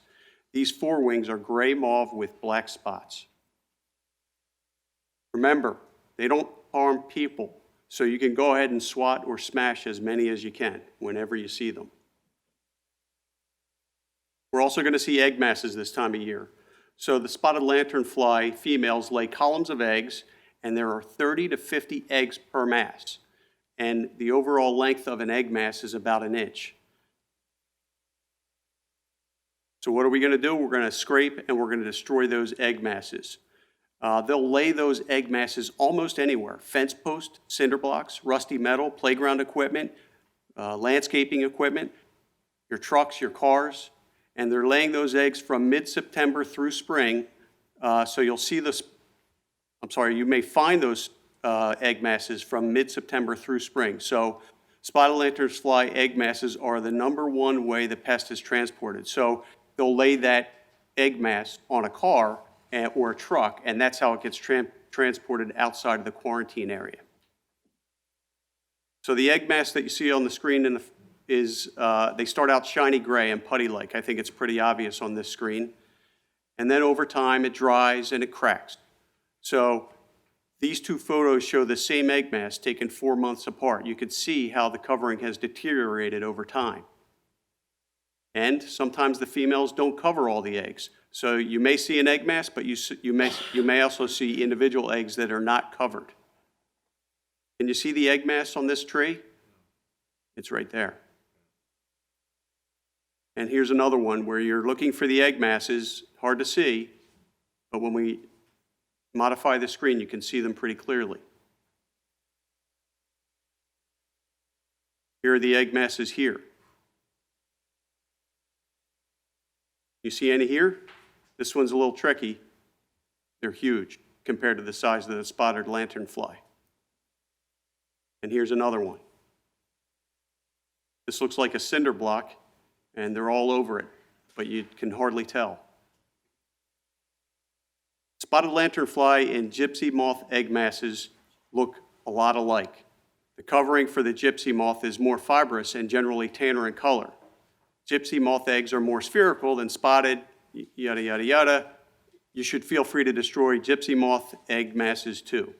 These forewings are gray mauve with black spots. Remember, they don't harm people, so you can go ahead and swat or smash as many as you can whenever you see them. We're also going to see egg masses this time of year. So the spotted lanternfly females lay columns of eggs, and there are 30 to 50 eggs per mass. And the overall length of an egg mass is about 1 inch. So what are we going to do? We're going to scrape and we're going to destroy those egg masses. They'll lay those egg masses almost anywhere. Fence posts, cinder blocks, rusty metal, playground equipment, landscaping equipment, your trucks, your cars. And they're laying those eggs from mid-September through spring. So you'll see this. You may find those egg masses from mid-September through spring. So spotted lanternfly egg masses are the #1 way the pest is transported. So they'll lay that egg mass on a car or a truck, and that's how it gets transported outside of the quarantine area. So the egg mass that you see on the screen they start out shiny gray and putty-like. I think it's pretty obvious on this screen. And then over time, it dries and it cracks. So these two photos show the same egg mass taken 4 months apart. You can see how the covering has deteriorated over time. And sometimes the females don't cover all the eggs. So you may see an egg mass, but you may also see individual eggs that are not covered. Can you see the egg mass on this tree? It's right there. And here's another one where you're looking for the egg masses, hard to see, but when we modify the screen, you can see them pretty clearly. Here are the egg masses here. You see any here? This one's a little tricky. They're huge compared to the size of the spotted lanternfly. And here's another one. This looks like a cinder block, and they're all over it, but you can hardly tell. Spotted lanternfly and gypsy moth egg masses look a lot alike. The covering for the gypsy moth is more fibrous and generally tanner in color. Gypsy moth eggs are more spherical than spotted, yada, yada, yada. You should feel free to destroy gypsy moth egg masses too.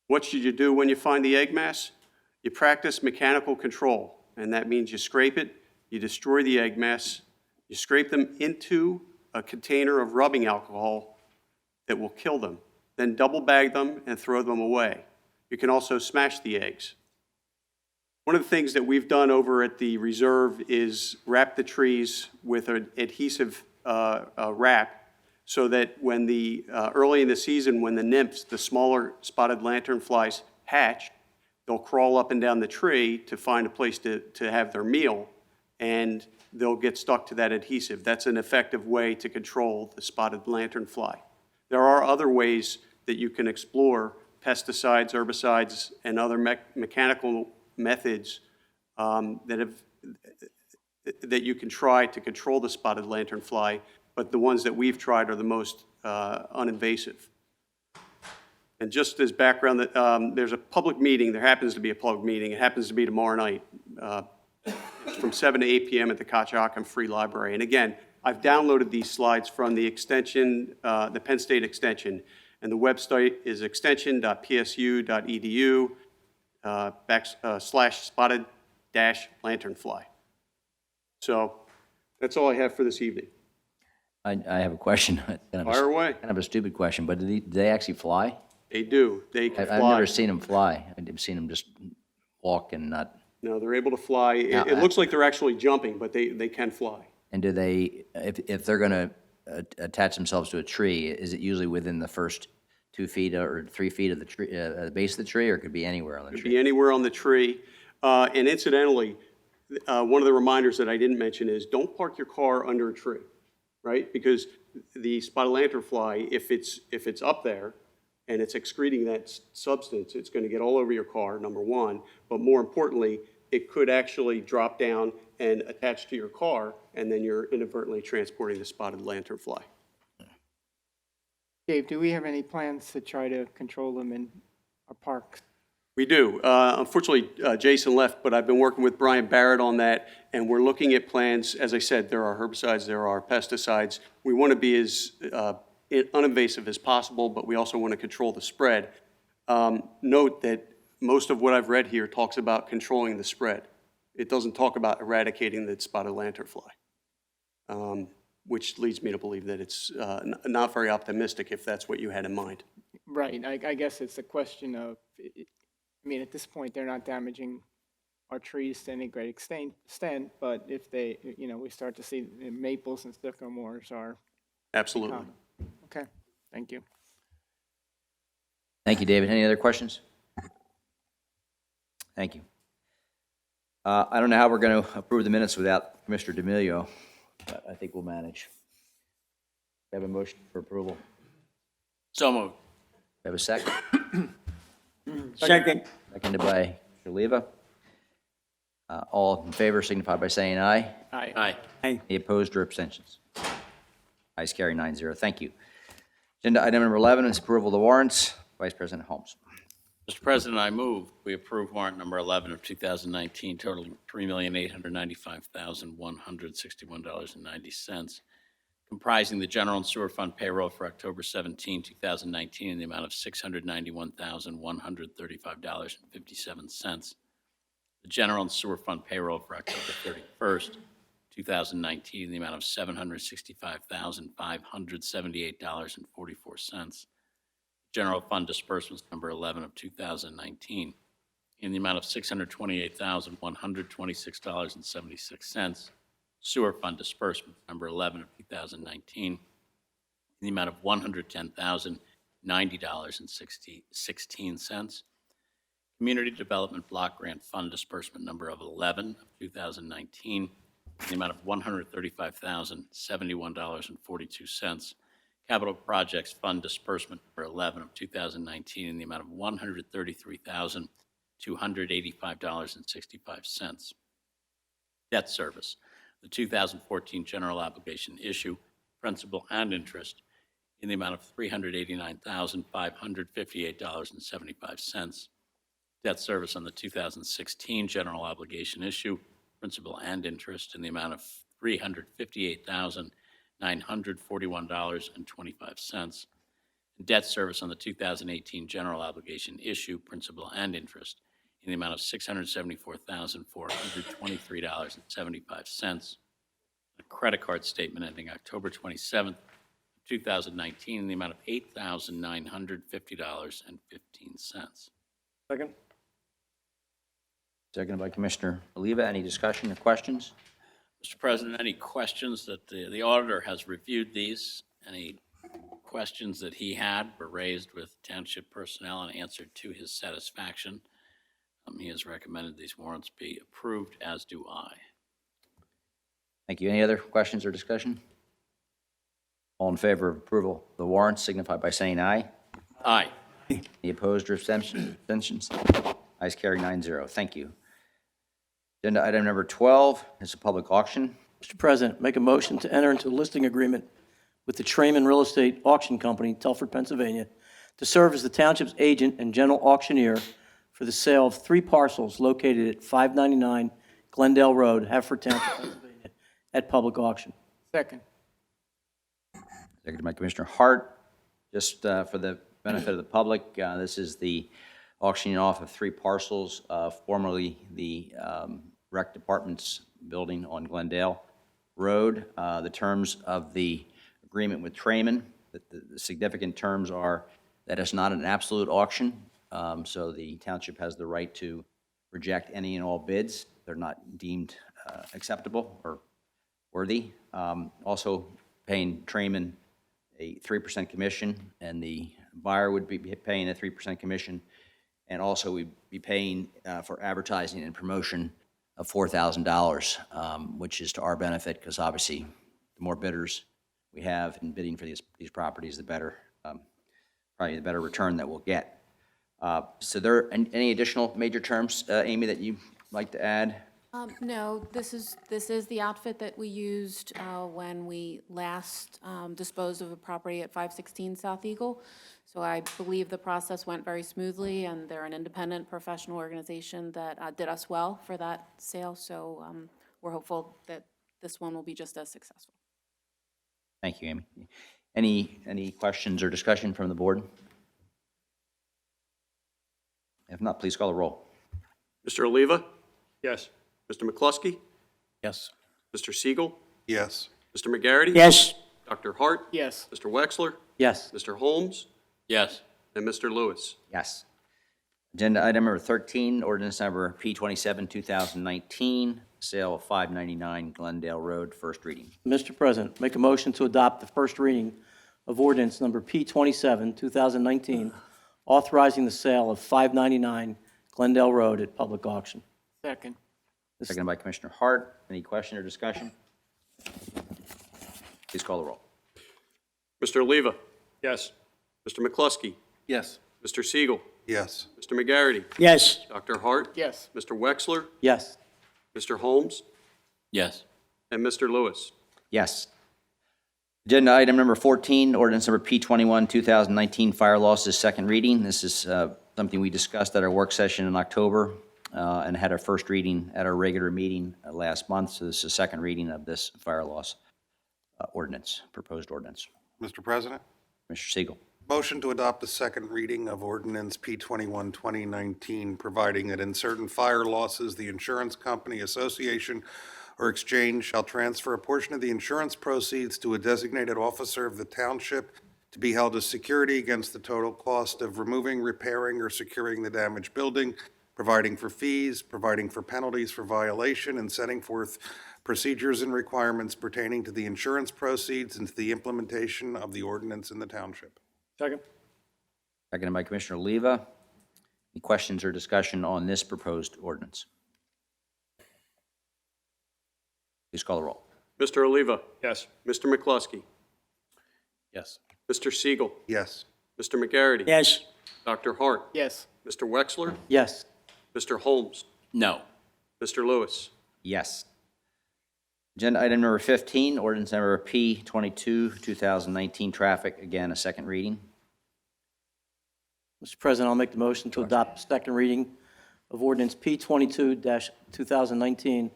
What should you do when you find the egg mass? You practice mechanical control, and that means you scrape it, you destroy the egg mass, you scrape them into a container of rubbing alcohol that will kill them, then double bag them and throw them away. You can also smash the eggs. One of the things that we've done over at the reserve is wrap the trees with an adhesive wrap so that when early in the season, when the nymphs, the smaller spotted lanternflies, hatch, they'll crawl up and down the tree to find a place to have their meal, and they'll get stuck to that adhesive. That's an effective way to control the spotted lanternfly. There are other ways that you can explore pesticides, herbicides, and other mechanical methods that you can try to control the spotted lanternfly, but the ones that we've tried are the most uninvasive. And just as background, there's a public meeting. There happens to be a public meeting. It happens to be tomorrow night from 7 to 8 p.m. at the Conshohocken Free Library. And again, I've downloaded these slides from the extension, the Penn State extension, and the website is extension.psu.edu /spotted-lanternfly. So that's all I have for this evening. I have a question. Fire away. Kind of a stupid question, but do they actually fly? They do. They can fly. I've never seen them fly. I've seen them just walk and not. No, they're able to fly. Now, It looks like they're actually jumping, but they can fly. And do they, if they're going to attach themselves to a tree, is it usually within the first 2 feet or 3 feet of the tree, the base of the tree, or it could be anywhere on the It could tree? be anywhere on the tree. And incidentally, one of the reminders that I didn't mention is don't park your car under a tree, right? Because the spotted lanternfly, if it's up there and it's excreting that substance, it's going to get all over your car, number one. But more importantly, it could actually drop down and attach to your car, and then you're inadvertently transporting the spotted lanternfly. Dave, do we have any plans to try to control them in our parks? We do. Unfortunately, Jason left, but I've been working with Barrett on that, and we're looking at plans. As I said, there are herbicides, there are pesticides. We want to be as uninvasive as possible, but we also want to control the spread. Note that most of what I've read here talks about controlling the spread. It doesn't talk about eradicating the spotted lanternfly, which leads me to believe that it's not very optimistic if that's what you had in mind. Right, I guess it's a question of, I mean, at this point, they're not damaging our trees to any great extent, but if they, we start to see maples and sycamores are. Absolutely. common. Okay, thank you. Thank you, David. Any other questions? Thank you. I don't know how we're going to approve the minutes without Commissioner D'Amelio, but I think we'll manage. We have a motion for approval. So moved. We have a second? Second. Seconded by Mr. Leva. All in favor signify by saying aye. Aye. Aye. Any opposed or abstentions? Ayes carry 9-0. Thank you. Agenda item number 11 is approval of the warrants. Vice President Holmes. Mr. President, I move we approve warrant number 11 of 2019 totaling $3,895,161.90, comprising the general and sewer fund payroll for October 17, 2019 in the amount of $691,135.57, the general and sewer fund payroll for October 31st, 2019 in the amount of $765,578.44, general fund disbursements number 11 of 2019 in the amount of $628,126.76, sewer fund disbursement number 11 of 2019 in the amount of $110,090.16, community development block grant fund disbursement number of 11 of 2019 in the amount of $135,071.42, Capital Projects Fund Disbursement for 11 of 2019 in the amount of $133,285.65. Debt service, the 2014 general obligation issue, principal and interest, in the amount of $389,558.75. Debt service on the 2016 general obligation issue, principal and interest, in the amount of $358,941.25. Debt service on the 2018 general obligation issue, principal and interest, in the amount of $674,423.75. A credit card statement ending October 27th, 2019, in the amount of $8,950.15. Second? Seconded by Commissioner Oliva. Any discussion or questions? Mr. President, any questions that the auditor has reviewed these? Any questions that he had were raised with township personnel and answered to his satisfaction? He has recommended these warrants be approved, as do I. Thank you. Any other questions or discussion? All in favor of approval of the warrants signify by saying aye. Aye. Any opposed or abstentions? Ayes carry 9-0. Thank you. Agenda item number 12 is a public auction. Mr. President, make a motion to enter into a listing agreement with the Trayman Real Estate Auction Company, Telford, Pennsylvania, to serve as the township's agent and general auctioneer for the sale of 3 parcels located at 599 Glendale Road, Haverford Township, Pennsylvania, at public auction. Second. Seconded by Commissioner Hart. Just for the benefit of the public, this is the auctioning off of 3 parcels, formerly the Rec Department's building on Glendale Road. The terms of the agreement with Trayman, the significant terms are that it's not an absolute auction, so the township has the right to reject any and all bids. They're not deemed acceptable or worthy. Also paying Trayman a 3% commission, and the buyer would be paying a 3% commission, and also we'd be paying for advertising and promotion of $4,000, which is to our benefit, because obviously the more bidders we have in bidding for these properties, the better, probably the better return that we'll get. So there any additional major terms, Amy, that you'd like to add? No, this is the outfit that we used when we last disposed of a property at 516 South Eagle. So I believe the process went very smoothly, and they're an independent professional organization that did us well for that sale. So we're hopeful that this one will be just as successful. Thank you, Amy. Any questions or discussion from the board? If not, please call the roll. Mr. Oliva? Yes. Mr. McCluskey? Yes. Mr. Siegel? Yes. Mr. McGarity? Yes. Dr. Hart? Yes. Mr. Wexler? Yes. Mr. Holmes? Yes. And Mr. Lewis? Yes. Agenda item number 13, ordinance number P27, 2019, sale of 599 Glendale Road, first reading. Mr. President, make a motion to adopt the first reading of ordinance number P27, 2019, authorizing the sale of 599 Glendale Road at public auction. Second. Seconded by Commissioner Hart. Any question or discussion? Please call the roll. Mr. Oliva? Yes. Mr. McCluskey? Yes. Mr. Siegel? Yes. Mr. McGarity? Yes. Dr. Hart? Yes. Mr. Wexler? Yes. Mr. Holmes? Yes. And Mr. Lewis? Yes. Agenda item number 14, ordinance number P21, 2019, fire losses, second reading. This is something we discussed at our work session in October and had our first reading at our regular meeting last month. So this is a second reading of this fire loss ordinance, proposed ordinance. Mr. President? Mr. Siegel. Motion to adopt the second reading of ordinance P21, 2019, providing that in certain fire losses, the insurance company, association, or exchange shall transfer a portion of the insurance proceeds to a designated officer of the township to be held as security against the total cost of removing, repairing, or securing the damaged building, providing for fees, providing for penalties for violation, and setting forth procedures and requirements pertaining to the insurance proceeds and to the implementation of the ordinance in the township. Second. Seconded by Commissioner Oliva. Any questions or discussion on this proposed ordinance? Please call the roll. Mr. Oliva? Yes. Mr. McCluskey? Yes. Mr. Siegel? Yes. Mr. McGarity? Yes. Dr. Hart? Yes. Mr. Wexler? Yes. Mr. Holmes? No. Mr. Lewis? Yes. Agenda item number 15, ordinance number P22, 2019, traffic, again, a second reading. Mr. President, I'll make the motion to adopt second reading of ordinance P22-2019,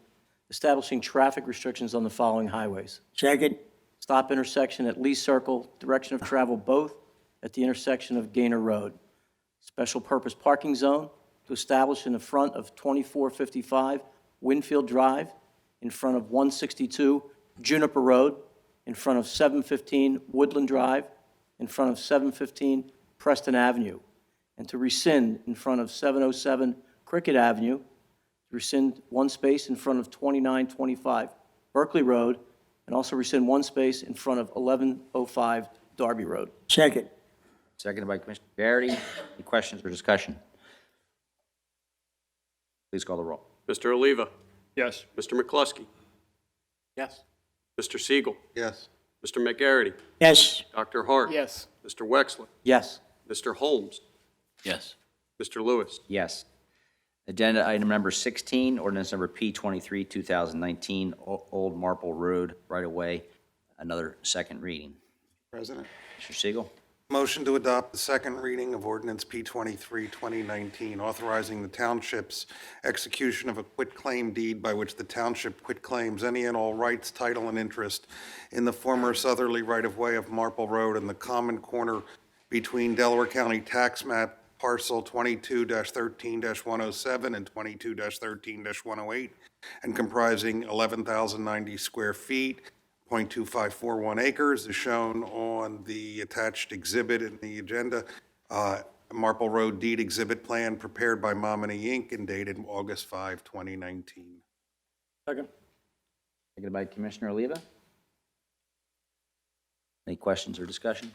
establishing traffic restrictions on the following highways. Second. Stop intersection at Lee Circle, direction of travel both at the intersection of Gaynor Road. Special purpose parking zone to establish in the front of 2455 Winfield Drive, in front of 162 Juniper Road, in front of 715 Woodland Drive, in front of 715 Preston Avenue, and to rescind in front of 707 Cricket Avenue, to rescind one space in front of 2925 Berkeley Road, and also rescind one space in front of 1105 Darby Road. Second. Seconded by Commissioner Barrett. Any questions or discussion? Please call the roll. Mr. Oliva? Yes. Mr. McCluskey? Yes. Mr. Siegel? Yes. Mr. McGarity? Yes. Dr. Hart? Yes. Mr. Wexler? Yes. Mr. Holmes? Yes. Mr. Lewis? Yes. Agenda item number 16, ordinance number P23, 2019, Old Marple Road, right-of-way, another second reading. President. Mr. Siegel? Motion to adopt the second reading of ordinance P23, 2019, authorizing the township's execution of a quitclaim deed by which the township quitclaims any and all rights, title, and interest in the former southerly right-of-way of Marple Road and the common corner between Delaware County Tax Map Parcel 22-13-107 and 22-13-108, and comprising 11,090 square feet, 0.2541 acres, is shown on the attached exhibit in the agenda, Marple Road Deed Exhibit Plan prepared by Mominy Inc. and dated August 5, 2019. Second. Seconded by Commissioner Oliva. Any questions or discussion?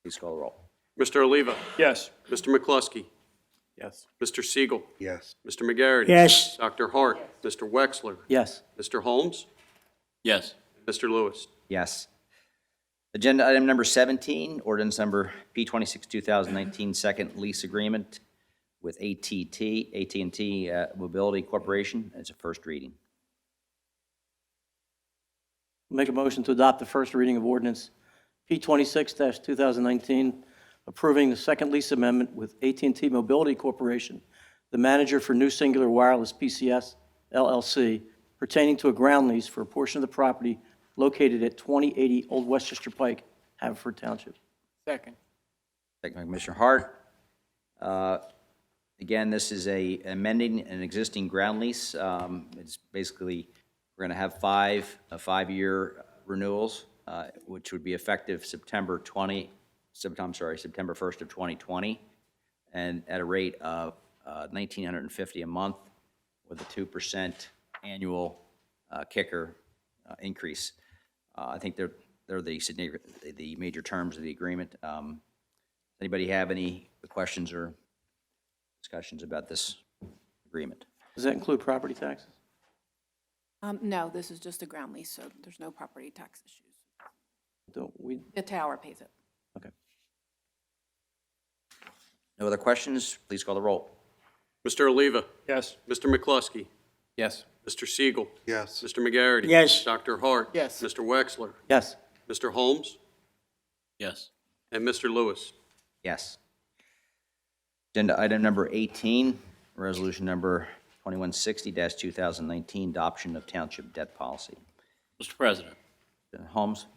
Please call the roll. Mr. Oliva? Yes. Mr. McCluskey? Yes. Mr. Siegel? Yes. Mr. McGarity? Yes. Dr. Hart? Mr. Wexler? Yes. Mr. Holmes? Yes. Mr. Lewis? Yes. Agenda item number 17, ordinance number P26, 2019, second lease agreement with AT&T Mobility Corporation. It's a first reading. Make a motion to adopt the first reading of ordinance P26-2019, approving the second lease amendment with AT&T Mobility Corporation, the manager for New Singular Wireless PCS LLC, pertaining to a ground lease for a portion of the property located at 2080 Old Westchester Pike, Haverford Township. Second. Second by Commissioner Hart. Again, this is amending an existing ground lease. It's basically, we're going to have five-year renewals, which would be effective September 1st of 2020, and at a rate of $1,950 a month with a 2% annual kicker increase. I think they're the major terms of the agreement. Anybody have any questions or discussions about this agreement? Does that include property taxes? No, this is just a ground lease, so there's no property tax issues. Don't we? The tower pays it. Okay. No other questions? Please call the roll. Mr. Oliva? Yes. Mr. McCluskey? Yes. Mr. Siegel? Yes. Mr. McGarity? Yes. Dr. Hart? Yes. Mr. Wexler? Yes. Mr. Holmes? Yes. And Mr. Lewis? Yes. Agenda item number 18, resolution number 2160-2019, adoption of township debt policy. Mr. President. Holmes?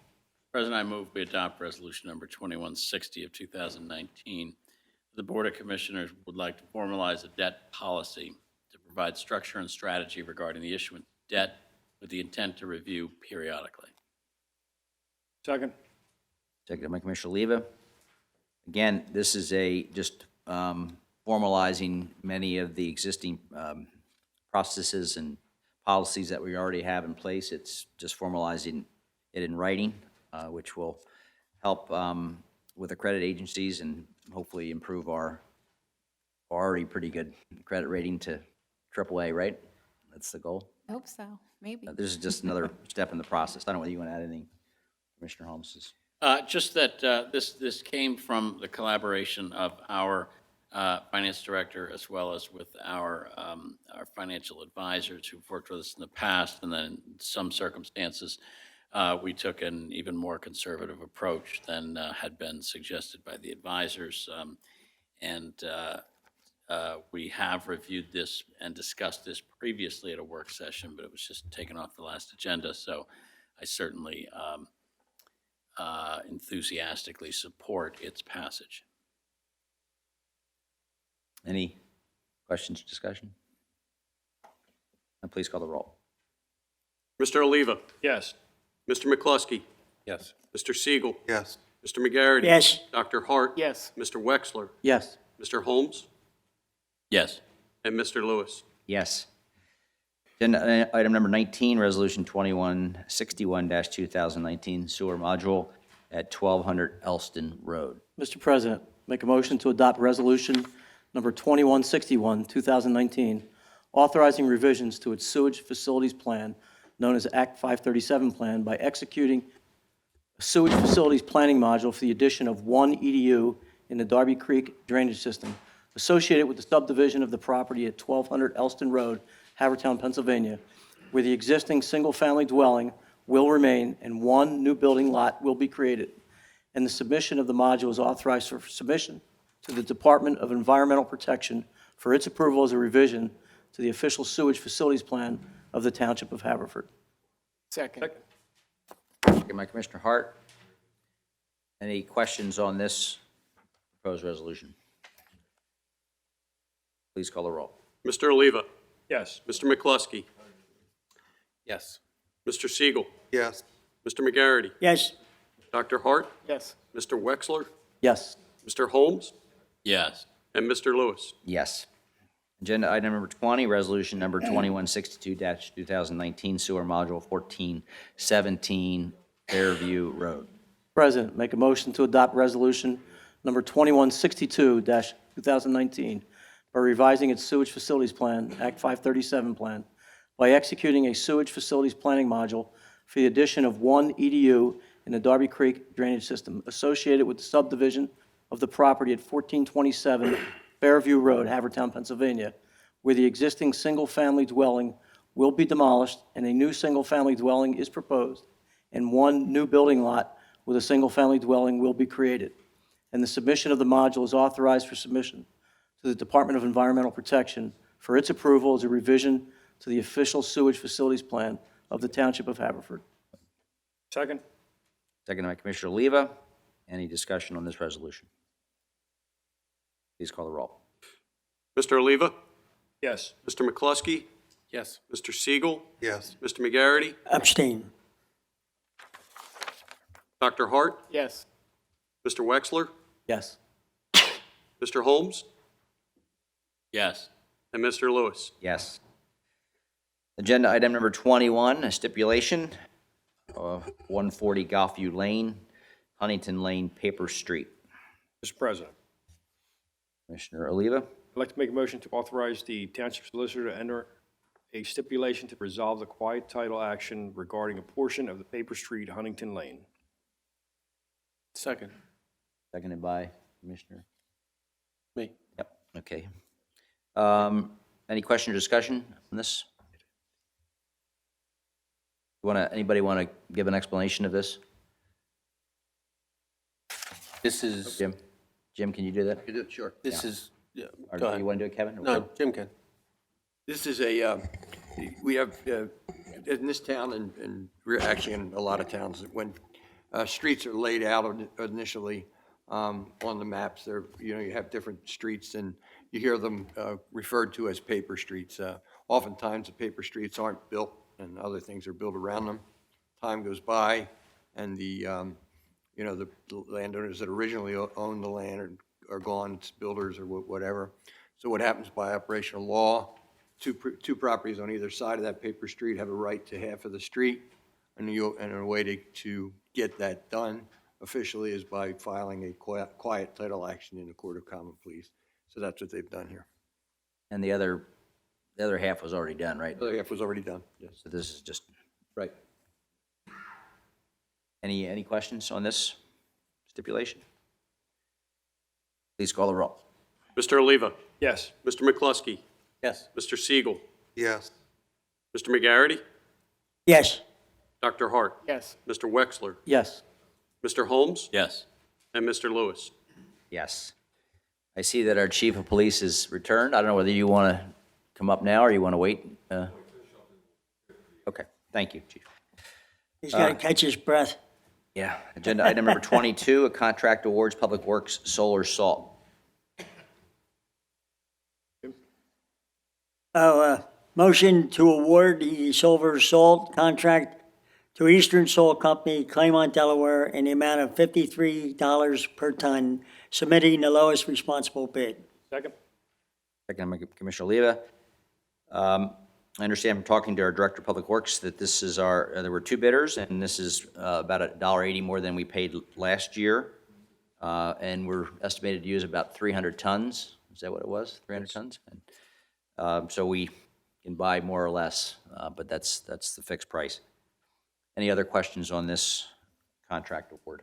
President, I move we adopt resolution number 2160 of 2019. The Board of Commissioners would like to formalize a debt policy to provide structure and strategy regarding the issuance of debt with the intent to review periodically. Second. Seconded by Commissioner Oliva. Again, this is just formalizing many of the existing processes and policies that we already have in place. It's just formalizing it in writing, which will help with the credit agencies and hopefully improve our already pretty good credit rating to AAA, right? That's the goal. I hope so, maybe. This is just another step in the process. I don't know whether you want to add anything, Commissioner Holmes. Just that this came from the collaboration of our finance director, as well as with our financial advisors who've worked with us in the past, and then in some circumstances, we took an even more conservative approach than had been suggested by the advisors. We have reviewed this and discussed this previously at a work session, but it was just taken off the last agenda, so I certainly enthusiastically support its passage. Any questions, discussion? And please call the roll. Mr. Oliva? Yes. Mr. McCluskey? Yes. Mr. Siegel? Yes. Mr. McGarity? Yes. Dr. Hart? Yes. Mr. Wexler? Yes. Mr. Holmes? Yes. And Mr. Lewis? Yes. Agenda item number 19, Resolution 2161-2019, sewer module at 1200 Elston Road. Mr. President, make a motion to adopt resolution number 2161, 2019, authorizing revisions to its sewage facilities plan, known as Act 537 plan, by executing a sewage facilities planning module for the addition of one EDU in the Darby Creek drainage system associated with the subdivision of the property at 1200 Elston Road, Havertown, Pennsylvania, where the existing single-family dwelling will remain and one new building lot will be created. And the submission of the module is authorized for submission to the Department of Environmental Protection for its approval as a revision to the official sewage facilities plan of the Township of Haverford. Second. Second by Commissioner Hart. Any questions on this proposed resolution? Please call the roll. Mr. Oliva? Yes. Mr. McCluskey? Yes. Mr. Siegel? Yes. Mr. McGarity? Yes. Dr. Hart? Yes. Mr. Wexler? Yes. Mr. Holmes? Yes. And Mr. Lewis? Yes. Agenda item number 20, resolution number 2162-2019, sewer module 1417 Fairview Road. President, make a motion to adopt resolution number 2162-2019 by revising its sewage facilities plan, Act 537 plan, by executing a sewage facilities planning module for the addition of one EDU in the Darby Creek drainage system associated with the subdivision of the property at 1427 Fairview Road, Havertown, Pennsylvania, where the existing single-family dwelling will be demolished and a new single-family dwelling is proposed, and one new building lot with a single-family dwelling will be created. And the submission of the module is authorized for submission to the Department of Environmental Protection for its approval as a revision to the official sewage facilities plan of the Township of Haverford. Second. Second by Commissioner Oliva. Any discussion on this resolution? Please call the roll. Mr. Oliva? Yes. Mr. McCluskey? Yes. Mr. Siegel? Yes. Mr. McGarity? Abstain. Dr. Hart? Yes. Mr. Wexler? Yes. Mr. Holmes? Yes. And Mr. Lewis? Yes. Agenda item number 21, a stipulation of 140 Golfview Lane, Huntington Lane, Paper Street. Mr. President, Commissioner Oliva. I'd like to make a motion to authorize the township solicitor to enter a stipulation to resolve the quiet title action regarding a portion of the Paper Street, Huntington Lane. Second. Seconded by Commissioner? Me. Yep, okay. Any question or discussion on this? Anybody want to give an explanation of this? This is. Jim? Jim, can you do that? Sure. This is. Yeah, Or go ahead. you want to do it, Kevin? No, Jim can. This is a, we have, in this town and we're actually in a lot of towns, when streets are laid out initially on the maps, there, you have different streets and you hear them referred to as paper streets. Oftentimes the paper streets aren't built and other things are built around them. Time goes by and the landowners that originally owned the land are gone, it's builders or whatever. So what happens by operational law, two properties on either side of that paper street have a right to half of the street, and a way to get that done officially is by filing a quiet title action in the Court of Common Pleas. So that's what they've done here. And the other half was already done, right? The other half was already done, yes. So this is just, Right. any questions on this stipulation? Please call the roll. Mr. Oliva? Yes. Mr. McCluskey? Yes. Mr. Siegel? Yes. Mr. McGarity? Yes. Dr. Hart? Yes. Mr. Wexler? Yes. Mr. Holmes? Yes. And Mr. Lewis? Yes. I see that our chief of police is returned. I don't know whether you want to come up now or you want to wait. Okay, thank you, chief. He's got to catch his breath. Yeah. Agenda item number 22, a contract awards Public Works solar salt. Motion to award the silver salt contract to Eastern Salt Company, Claymont, Delaware, in the amount of $53 per ton, submitting the lowest responsible bid. Second? Second by Commissioner Oliva. I understand from talking to our Director of Public Works that this is there were two bidders, and this is about $1.80 more than we paid last year. And we're estimated to use about 300 tons. Is that what it was? 300 tons? And, so we can buy more or less, but that's the fixed price. Any other questions on this contract award?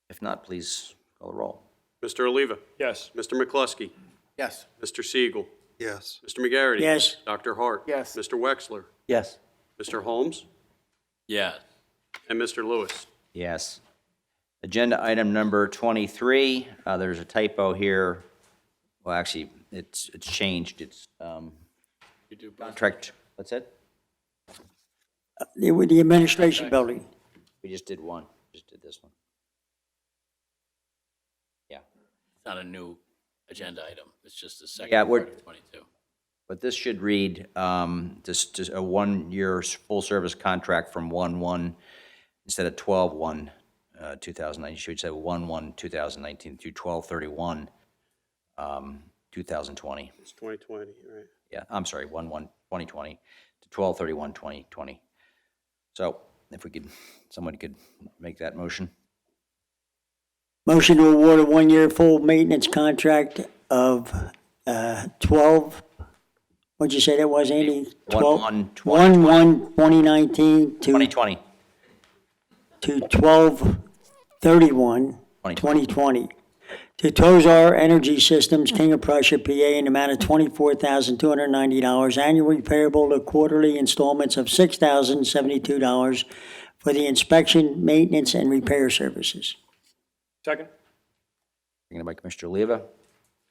If not, please call the roll. Mr. Oliva? Yes. Mr. McCluskey? Yes. Mr. Siegel? Yes. Mr. McGarity? Yes. Dr. Hart? Yes. Mr. Wexler? Yes. Mr. Holmes? Yes. And Mr. Lewis? Yes. Agenda item number 23, there's a typo here. Well, actually, it's changed. It's contract, what's it? The administration building. We just did one, just did this one. Yeah. It's not a new agenda item. It's just a second Yeah, part of 22. But this should read, just a 1-year full-service contract from 1/1 instead of 12/1, 2019. You should say 1/1/2019 through 12/31, 2020. It's 2020, right? Yeah, I'm sorry, 1/1/2020 to 12/31/2020. So if we could, someone could make that motion. Motion to award a 1-year full maintenance contract of 12, what'd you say that was, Andy? 1/1/2019 to 2020. to 12/31/2020. To Tozar Energy Systems, King of Prussia, PA, in the amount of $24,290, annual repayable to quarterly installments of $6,072 for the inspection, maintenance, and repair services. Second? Seconded by Commissioner Oliva. I don't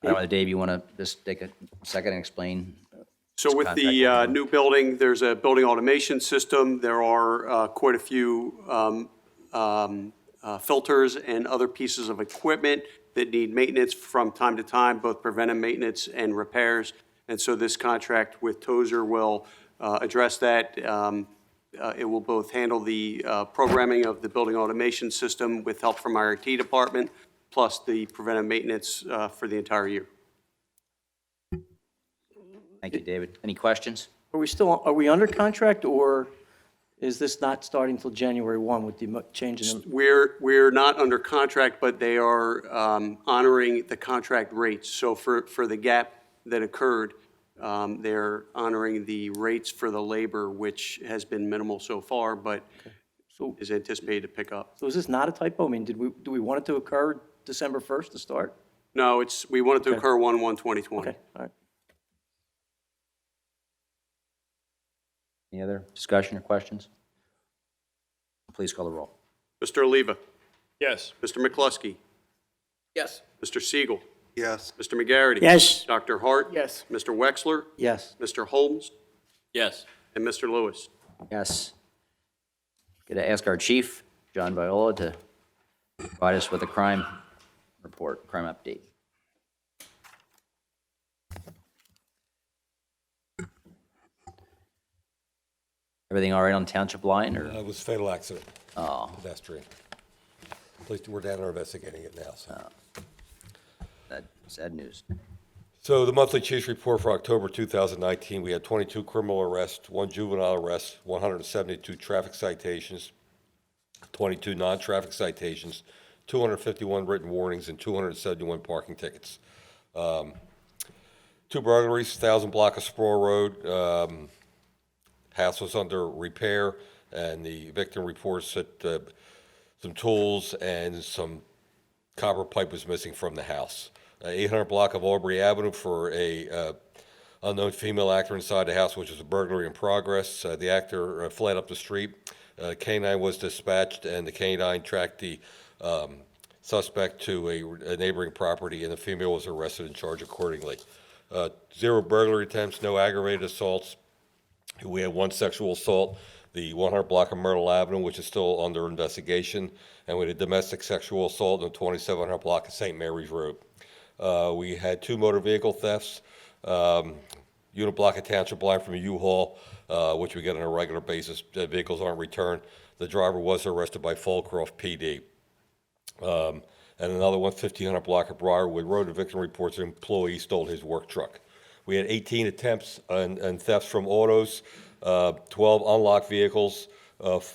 know whether, Dave, you want to just take a second and explain? So with the new building, there's a building automation system. There are quite a few filters and other pieces of equipment that need maintenance from time to time, both preventive maintenance and repairs. And so this contract with Tozer will address that. It will both handle the programming of the building automation system with help from our IT department, plus the preventive maintenance for the entire year. Thank you, David. Any questions? Are we under contract, or is this not starting until January 1 with the change in? We're not under contract, but they are honoring the contract rates. So for the gap that occurred, they're honoring the rates for the labor, which has been minimal so far, but is anticipated to pick up. So is this not a typo? I mean, do we want it to occur December 1st to start? No, we want it to occur 1/1/2020. Okay, all right. Any other discussion or questions? Please call the roll. Mr. Oliva? Yes. Mr. McCluskey? Yes. Mr. Siegel? Yes. Mr. McGarity? Yes. Dr. Hart? Yes. Mr. Wexler? Yes. Mr. Holmes? Yes. And Mr. Lewis? Yes. Going to ask our chief, John Viola, to provide us with a crime report, crime update. Everything all right on Township line, or? It was a fatal accident. Oh. Pedestrian. Police, we're down there investigating it now, so. That's sad news. So the monthly chief's report for October 2019, we had 22 criminal arrests, 1 juvenile arrest, 172 traffic citations, 22 non-traffic citations, 251 written warnings, and 271 parking tickets. 2 burglaries, 1,000 block of Sproul Road. House was under repair, and the victim reports that some tools and some copper pipe was missing from the house. 800 block of Aubrey Avenue for a unknown female actor inside the house, which was a burglary in progress. The actor fled up the street. Canine was dispatched, and the canine tracked the suspect to a neighboring property, and the female was arrested and charged accordingly. 0 burglary attempts, no aggravated assaults. We had 1 sexual assault, the 100 block of Myrtle Avenue, which is still under investigation, and we had a domestic sexual assault on the 2700 block of St. Mary's Road. We had 2 motor vehicle thefts, unit block of Township line from a U-Haul, which we get on a regular basis. The vehicles aren't returned. The driver was arrested by Falcroft PD. And another one, 1500 block of Briarwood Road. The victim reports an employee stole his work truck. We had 18 attempts and thefts from autos, 12 unlocked vehicles.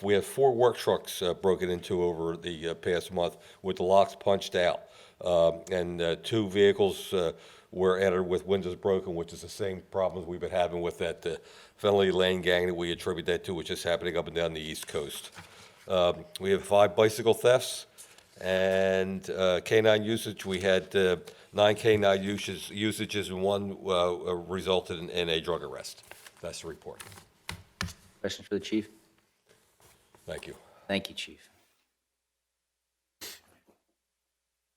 We had 4 work trucks broken into over the past month with the locks punched out. And 2 vehicles were entered with windows broken, which is the same problems we've been having with that Fenley Lane gang that we attribute that to, which is happening up and down the East Coast. We have 5 bicycle thefts and canine usage. We had 9 canine usages and 1 resulted in a drug arrest. That's the report. Questions for the chief? Thank you. Thank you, Chief.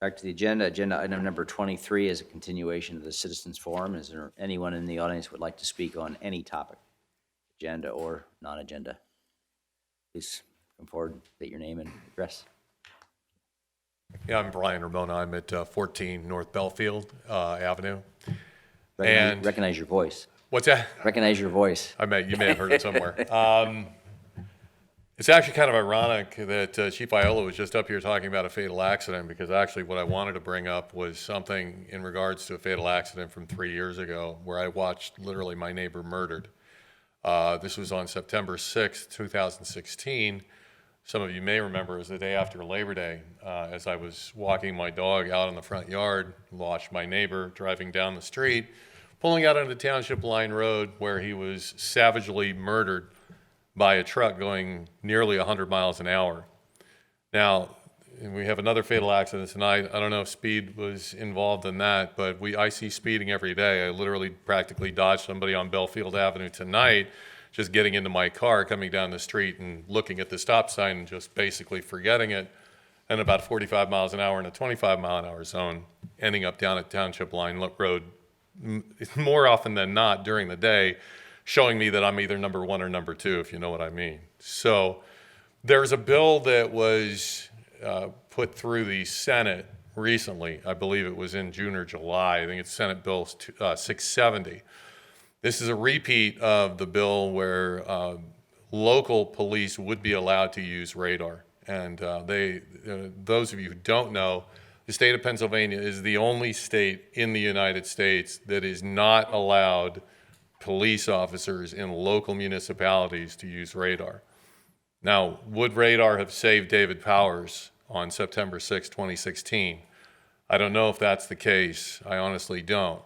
Back to the agenda. Agenda item number 23 is a continuation of the Citizens Forum. Is there anyone in the audience who would like to speak on any topic, agenda or non-agenda? Please come forward, state your name and address. Yeah, I'm Brian Ramona. I'm at 14 North Belfield Avenue. Recognize your voice. What's that? Recognize your voice. You may have heard it somewhere. It's actually kind of ironic that Chief Iola was just up here talking about a fatal accident, because actually what I wanted to bring up was something in regards to a fatal accident from 3 years ago where I watched literally my neighbor murdered. This was on September 6th, 2016. Some of you may remember it was the day after Labor Day. As I was walking my dog out in the front yard, watched my neighbor driving down the street, pulling out onto the Township Line Road where he was savagely murdered by a truck going nearly 100 miles an hour. Now, we have another fatal accident tonight. I don't know if speed was involved in that, but I see speeding every day. I literally practically dodged somebody on Belfield Avenue tonight, just getting into my car, coming down the street and looking at the stop sign and just basically forgetting it, and about 45 miles an hour in a 25 mile an hour zone, ending up down at Township Line Road more often than not during the day, showing me that I'm either number 1 or number 2, if you know what I mean. So there's a bill that was put through the Senate recently. I believe it was in June or July. I think it's Senate Bill 670. This is a repeat of the bill where local police would be allowed to use radar. And those of you who don't know, the state of Pennsylvania is the only state in the United States that is not allowed police officers in local municipalities to use radar. Now, would radar have saved David Powers on September 6, 2016? I don't know if that's the case. I honestly don't.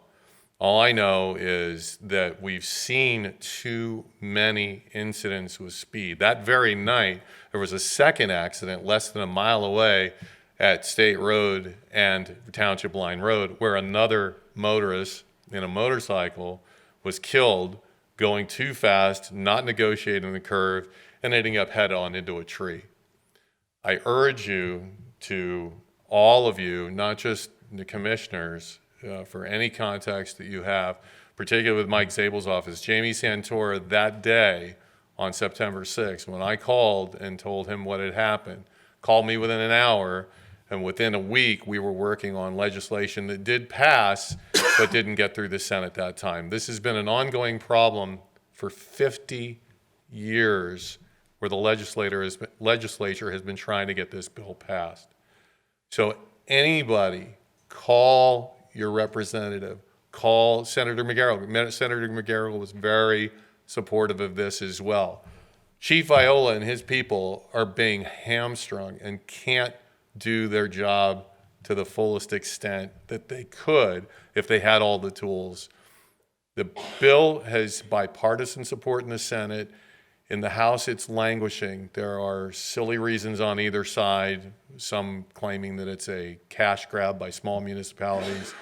All I know is that we've seen too many incidents with speed. That very night, there was a second accident less than a mile away at State Road and Township Line Road, where another motorist in a motorcycle was killed going too fast, not negotiating the curve, and ending up head-on into a tree. I urge you to, all of you, not just the commissioners, for any context that you have, particularly with Mike Zabel's office, Jamie Santora that day on September 6th, when I called and told him what had happened, called me within an hour, and within a week, we were working on legislation that did pass, but didn't get through the Senate that time. This has been an ongoing problem for 50 years, where the legislature has been trying to get this bill passed. So anybody, call your representative, call Senator McGarrigle. Senator McGarrigle was very supportive of this as well. Chief Iola and his people are being hamstrung and can't do their job to the fullest extent that they could if they had all the tools. The bill has bipartisan support in the Senate. In the House, it's languishing. There are silly reasons on either side, some claiming that it's a cash grab by small municipalities.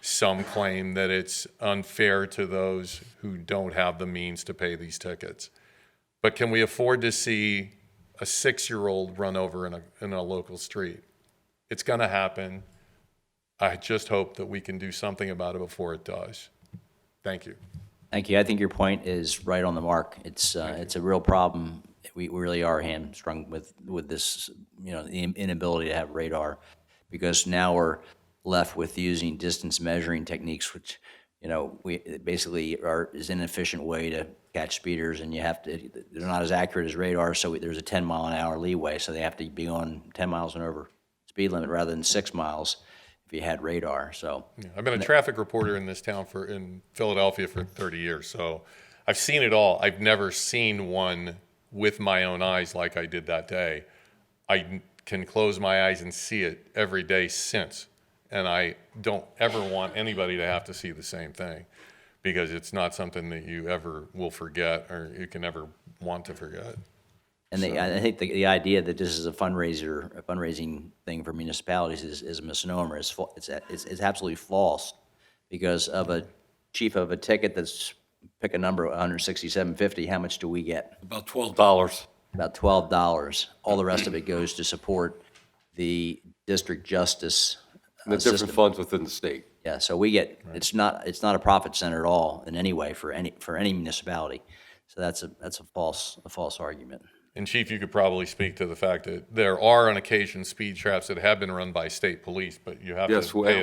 Some claim that it's unfair to those who don't have the means to pay these tickets. But can we afford to see a 6-year-old run over in a local street? It's going to happen. I just hope that we can do something about it before it does. Thank you. Thank you. I think your point is right on the mark. It's a real problem. We really are hamstrung with this, the inability to have radar, because now we're left with using distance measuring techniques, which, it basically is an inefficient way to catch speeders, and they're not as accurate as radar, so there's a 10-mile-an-hour leeway, so they have to be on 10 miles and over speed limit rather than 6 miles if you had radar. So yeah, I've been a traffic reporter in this town in Philadelphia for 30 years, so I've seen it all. I've never seen one with my own eyes like I did that day. I can close my eyes and see it every day since, and I don't ever want anybody to have to see the same thing, because it's not something that you ever will forget or you can ever want to forget. And I think the idea that this is a fundraising thing for municipalities is a misnomer. It's absolutely false, because of a chief of a ticket that's, pick a number, $167.50, how much do we get? About $12. About $12. All the rest of it goes to support the district justice The system. different funds within the state. Yeah, so we get, it's not a profit center at all in any way for any municipality. So that's a false argument. And Chief, you could probably speak to the fact that there are on occasion speed traps that have been run by state police, but you have Yes, to pay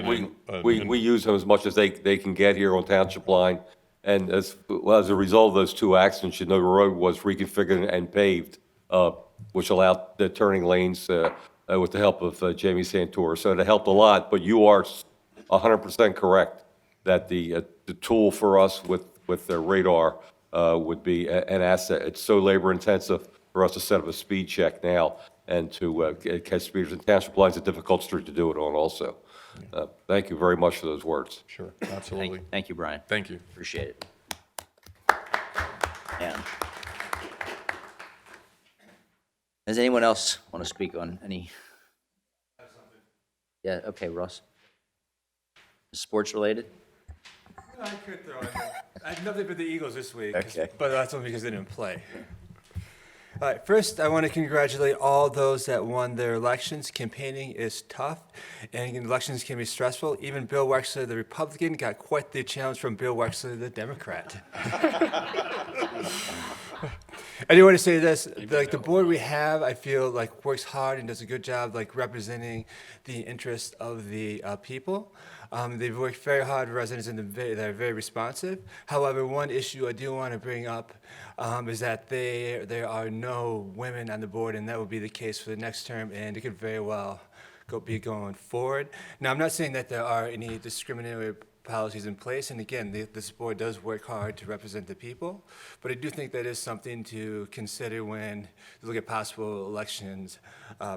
we use them as much as they can get here on Township Line. And as a result of those two accidents, the road was reconfigured and paved, which allowed the turning lanes with the help of Jamie Santor. So it helped a lot, but you are 100% correct that the tool for us with the radar would be an asset. It's so labor intensive for us to set up a speed check now and to catch speeders. And Township Line's a difficult street to do it on also. Thank you very much for those words. Sure, absolutely. Thank you, Brian. Thank you. Appreciate it. Yeah. Does anyone else want to speak on any? Yeah, okay, Ross. Sports related? I could throw in there. I have nothing but the Eagles this week, Okay. but that's only because they didn't play. All right, first, I want to congratulate all those that won their elections. Campaigning is tough, and elections can be stressful. Even Bill Wexler, the Republican, got quite the challenge from Bill Wexler, the Democrat. I do want to say this, like the board we have, I feel like works hard and does a good job like representing the interests of the people. They've worked very hard with residents that are very responsive. However, one issue I do want to bring up is that there are no women on the board, and that will be the case for the next term, and it could very well be going forward. Now, I'm not saying that there are any discriminatory policies in place, and again, this board does work hard to represent the people, but I do think that is something to consider when you look at possible elections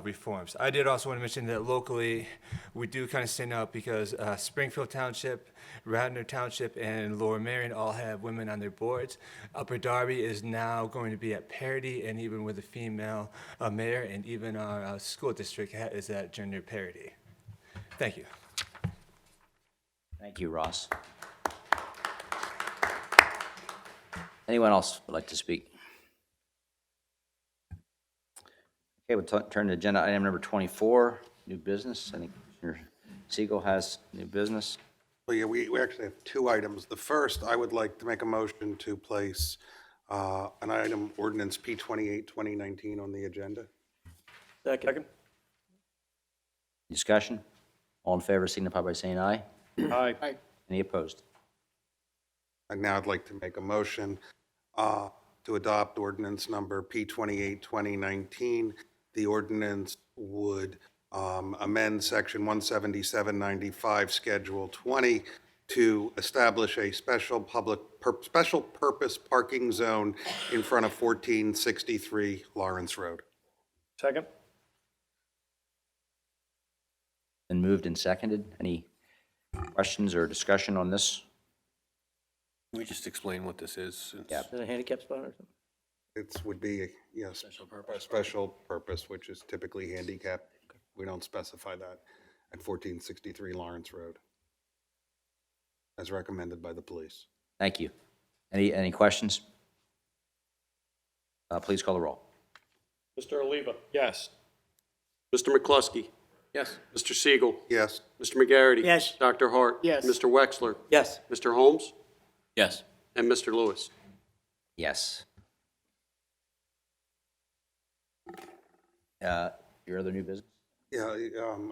reforms. I did also want to mention that locally, we do kind of stand out because Springfield Township, Radnor Township, and Lower Merion all have women on their boards. Upper Darby is now going to be at parity, and even with a female mayor, and even our school district is at gender parity. Thank you. Thank you, Ross. Anyone else would like to speak? Okay, we'll turn to agenda item number 24, new business. I think Commissioner Siegel has new business. Well, yeah, we actually have two items. The first, I would like to make a motion to place an item, Ordinance P28, 2019, on the agenda. Second. Discussion? All in favor signify by saying aye. Aye. Any opposed? And now I'd like to make a motion to adopt ordinance number P28, 2019. The ordinance would amend section 17795, schedule 20, to establish a special purpose parking zone in front of 1463 Lawrence Road. Second. Been moved and seconded. Any questions or discussion on this? Can we just explain what this is? Yeah. Is it a handicap spot or something? It would be, yes, a special purpose, which is typically handicap. We don't specify that at 1463 Lawrence Road, as recommended by the police. Thank you. Any questions? Please call the roll. Mr. Oliva? Yes. Mr. McCluskey? Yes. Mr. Siegel? Yes. Mr. McGarity? Yes. Dr. Hart? Yes. Mr. Wexler? Yes. Mr. Holmes? Yes. And Mr. Lewis? Yes. Your other new business? Yeah,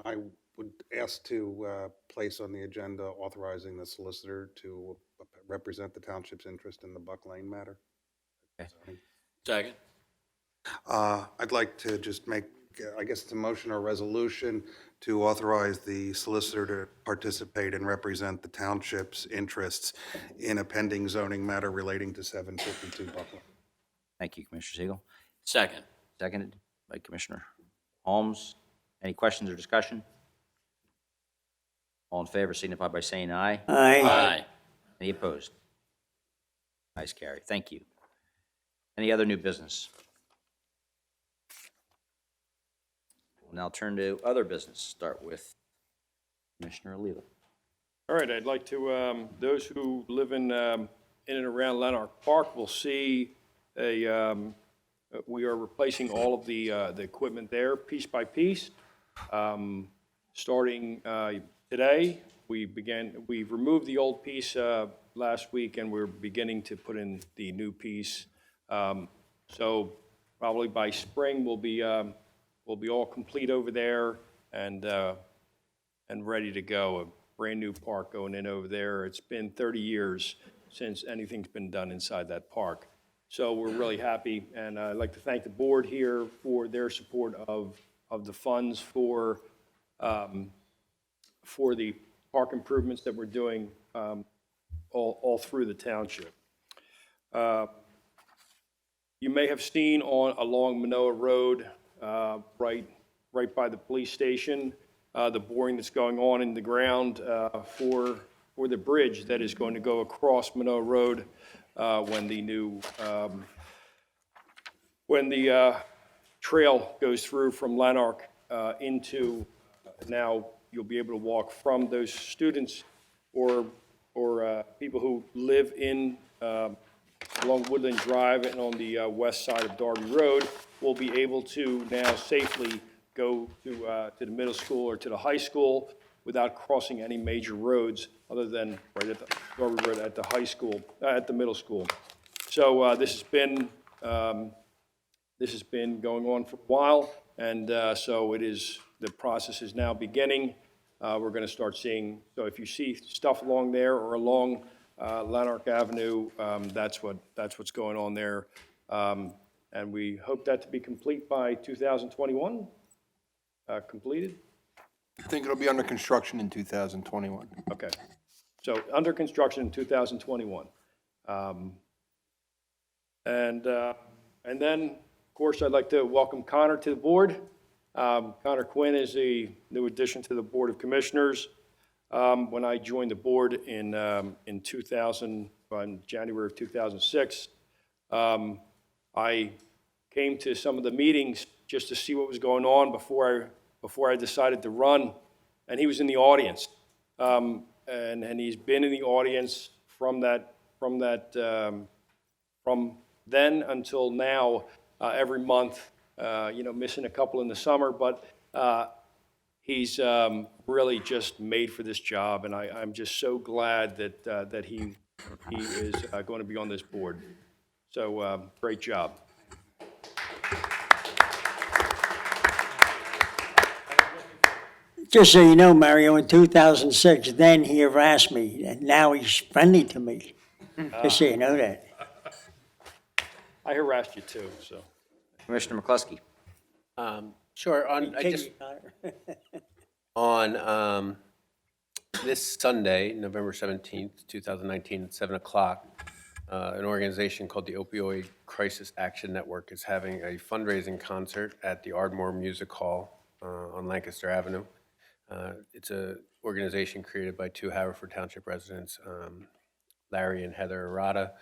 I would ask to place on the agenda authorizing the solicitor to represent the township's interest in the Buck Lane matter. Okay. Second. I'd like to just make, I guess it's a motion or resolution to authorize the solicitor to participate and represent the township's interests in a pending zoning matter relating to 752 Buck Lane. Thank you, Commissioner Siegel. Second. Seconded by Commissioner Holmes. Any questions or discussion? All in favor signify by saying aye. Aye. Aye. Any opposed? Ayes carry. Thank you. Any other new business? We'll now turn to other business. Start with Commissioner Oliva. All right, I'd like to, those who live in and around Lanark Park will see we are replacing all of the equipment there piece by piece. Starting today, we've removed the old piece last week, and we're beginning to put in the new piece. So probably by spring, we'll be all complete over there and ready to go. A brand new park going in over there. It's been 30 years since anything's been done inside that park. So we're really happy, and I'd like to thank the board here for their support of the funds for the park improvements that we're doing all through the township. You may have seen along Manoa Road, right by the police station, the boring that's going on in the ground for the bridge that is going to go across Manoa Road when the trail goes through from Lanark into, now you'll be able to walk from those students or people who live in along Woodland Drive and on the west side of Darby Road will be able to now safely go to the middle school or to the high school without crossing any major roads other than right at the Darby Road at the high school, at the middle school. So this has been going on for a while, and so the process is now beginning. We're going to start seeing, so if you see stuff along there or along Lanark Avenue, that's what's going on there. And we hope that to be complete by 2021, completed. I think it'll be under construction in 2021. Okay, so under construction in 2021. And then, of course, I'd like to welcome Connor to the board. Connor Quinn is a new addition to the Board of Commissioners. When I joined the board in January of 2006, I came to some of the meetings just to see what was going on before I decided to run, and he was in the audience, and he's been in the audience from then until now, every month. Missing a couple in the summer, but he's really just made for this job, and I'm just so glad that he is going to be on this board. So great job. Just so you know, Mario, in 2006, then he harassed me, and now he's friendly to me. Just so you know that. I harassed you too, so. Commissioner McCluskey. Sure. On this Sunday, November 17th, 2019, at 7 o'clock, an organization called the Opioid Crisis Action Network is having a fundraising concert at the Ardmore Music Hall on Lancaster Avenue. It's an organization created by two Haverford Township residents, Larry and Heather Arata,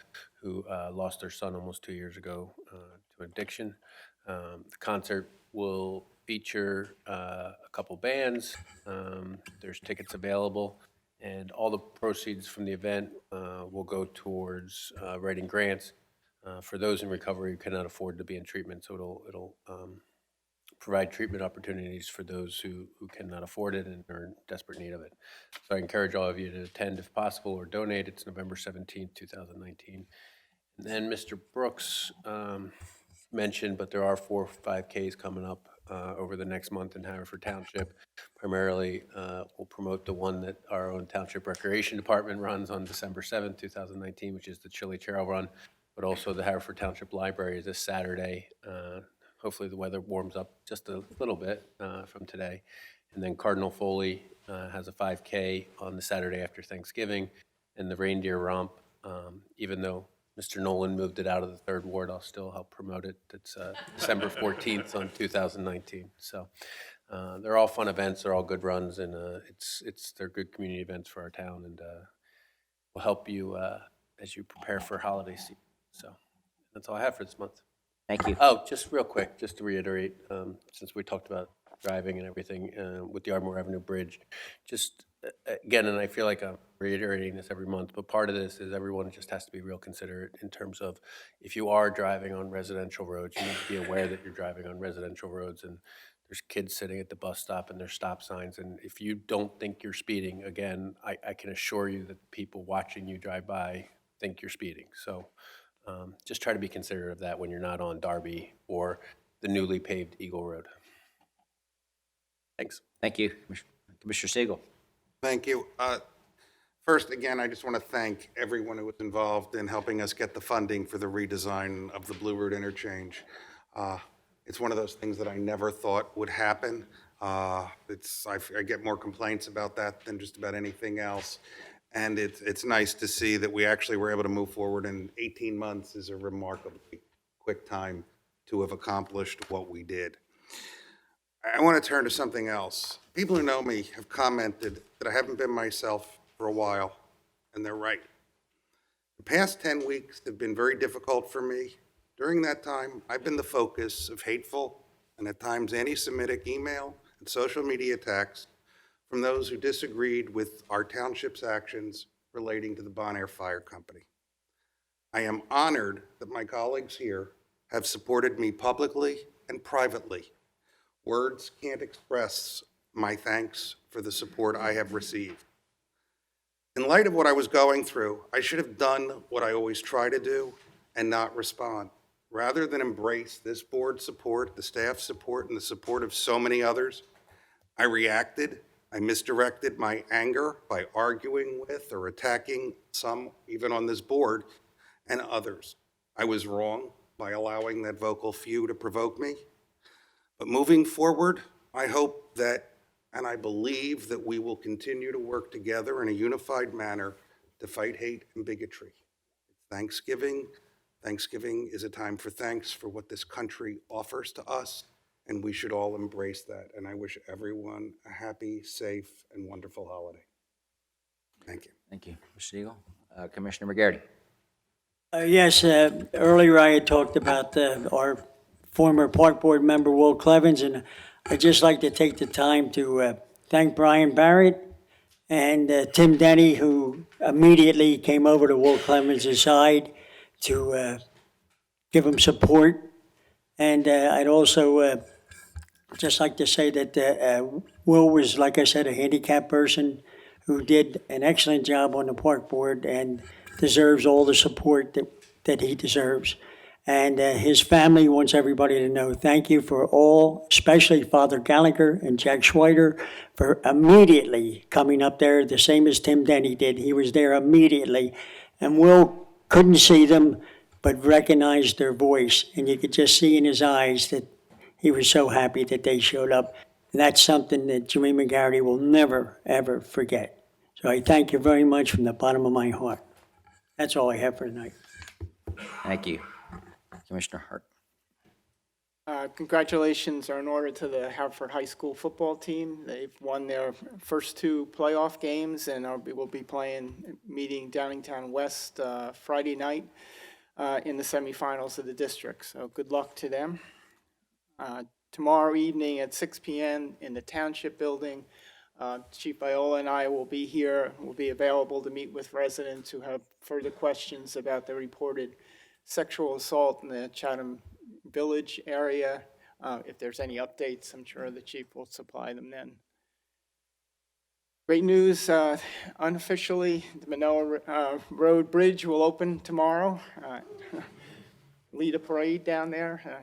who lost their son almost 2 years ago to addiction. The concert will feature a couple bands. There's tickets available, and all the proceeds from the event will go towards writing grants for those in recovery who cannot afford to be in treatment. So it'll provide treatment opportunities for those who cannot afford it and are in desperate need of it. So I encourage all of you to attend if possible or donate. It's November 17th, 2019. And then Mr. Brooks mentioned, but there are 4 5Ks coming up over the next month in Haverford Township. Primarily, we'll promote the one that our own Township Recreation Department runs on December 7th, 2019, which is the Chili Trail Run, but also the Haverford Township Library this Saturday. Hopefully the weather warms up just a little bit from today. And then Cardinal Foley has a 5K on the Saturday after Thanksgiving, and the Reindeer Romp, even though Mr. Nolan moved it out of the 3rd Ward, I'll still help promote it. It's December 14th on 2019. So they're all fun events, they're all good runs, and they're good community events for our town, and will help you as you prepare for holiday season. So that's all I have for this month. Thank you. Oh, just real quick, just to reiterate, since we talked about driving and everything with the Ardmore Avenue Bridge, just again, and I feel like I'm reiterating this every month, but part of this is everyone just has to be real considerate in terms of if you are driving on residential roads, you need to be aware that you're driving on residential roads, and there's kids sitting at the bus stop and there's stop signs, and if you don't think you're speeding, again, I can assure you that people watching you drive by think you're speeding. So just try to be considerate of that when you're not on Darby or the newly paved Eagle Road. Thanks. Thank you. Commissioner Siegel. Thank you. First, again, I just want to thank everyone who was involved in helping us get the funding for the redesign of the Blue Route interchange. It's one of those things that I never thought would happen. I get more complaints about that than just about anything else. And it's nice to see that we actually were able to move forward, and 18 months is a remarkably quick time to have accomplished what we did. I want to turn to something else. People who know me have commented that I haven't been myself for a while, and they're right. The past 10 weeks have been very difficult for me. During that time, I've been the focus of hateful and at times anti-Semitic email and social media attacks from those who disagreed with our township's actions relating to the Bonaire Fire Company. I am honored that my colleagues here have supported me publicly and privately. Words can't express my thanks for the support I have received. In light of what I was going through, I should have done what I always try to do and not respond. Rather than embrace this board's support, the staff's support, and the support of so many others, I reacted. I misdirected my anger by arguing with or attacking some, even on this board, and others. I was wrong by allowing that vocal few to provoke me. But moving forward, I hope that, and I believe that we will continue to work together in a unified manner to fight hate and bigotry. Thanksgiving. Thanksgiving is a time for thanks for what this country offers to us, and we should all embrace that. And I wish everyone a happy, safe, and wonderful holiday. Thank you. Thank you, Mr. Siegel. Commissioner McGarity. Yes, earlier I had talked about our former Park Board member, Will Clevens, and I'd just like to take the time to thank Brian Barrett and Tim Denny, who immediately came over to Will Clevens' side to give him support. And I'd also just like to say that Will was, like I said, a handicapped person who did an excellent job on the Park Board and deserves all the support that he deserves. And his family wants everybody to know thank you for all, especially Father Gallagher and Jack Schweider, for immediately coming up there, the same as Tim Denny did. He was there immediately. And Will couldn't see them, but recognized their voice. And you could just see in his eyes that he was so happy that they showed up. And that's something that Jimmy McGarity will never, ever forget. So I thank you very much from the bottom of my heart. That's all I have for tonight. Thank you. Commissioner Hart. Congratulations are in order to the Haverford High School football team. They've won their first 2 playoff games and will be meeting Downingtown West Friday night in the semifinals of the district. So good luck to them. Tomorrow evening at 6 p.m. in the Township Building, Chief Viola and I will be here. We'll be available to meet with residents who have further questions about the reported sexual assault in the Chatham Village area. If there's any updates, I'm sure the chief will supply them then. Great news, unofficially, the Manoa Road Bridge will open tomorrow. Lead a parade down there.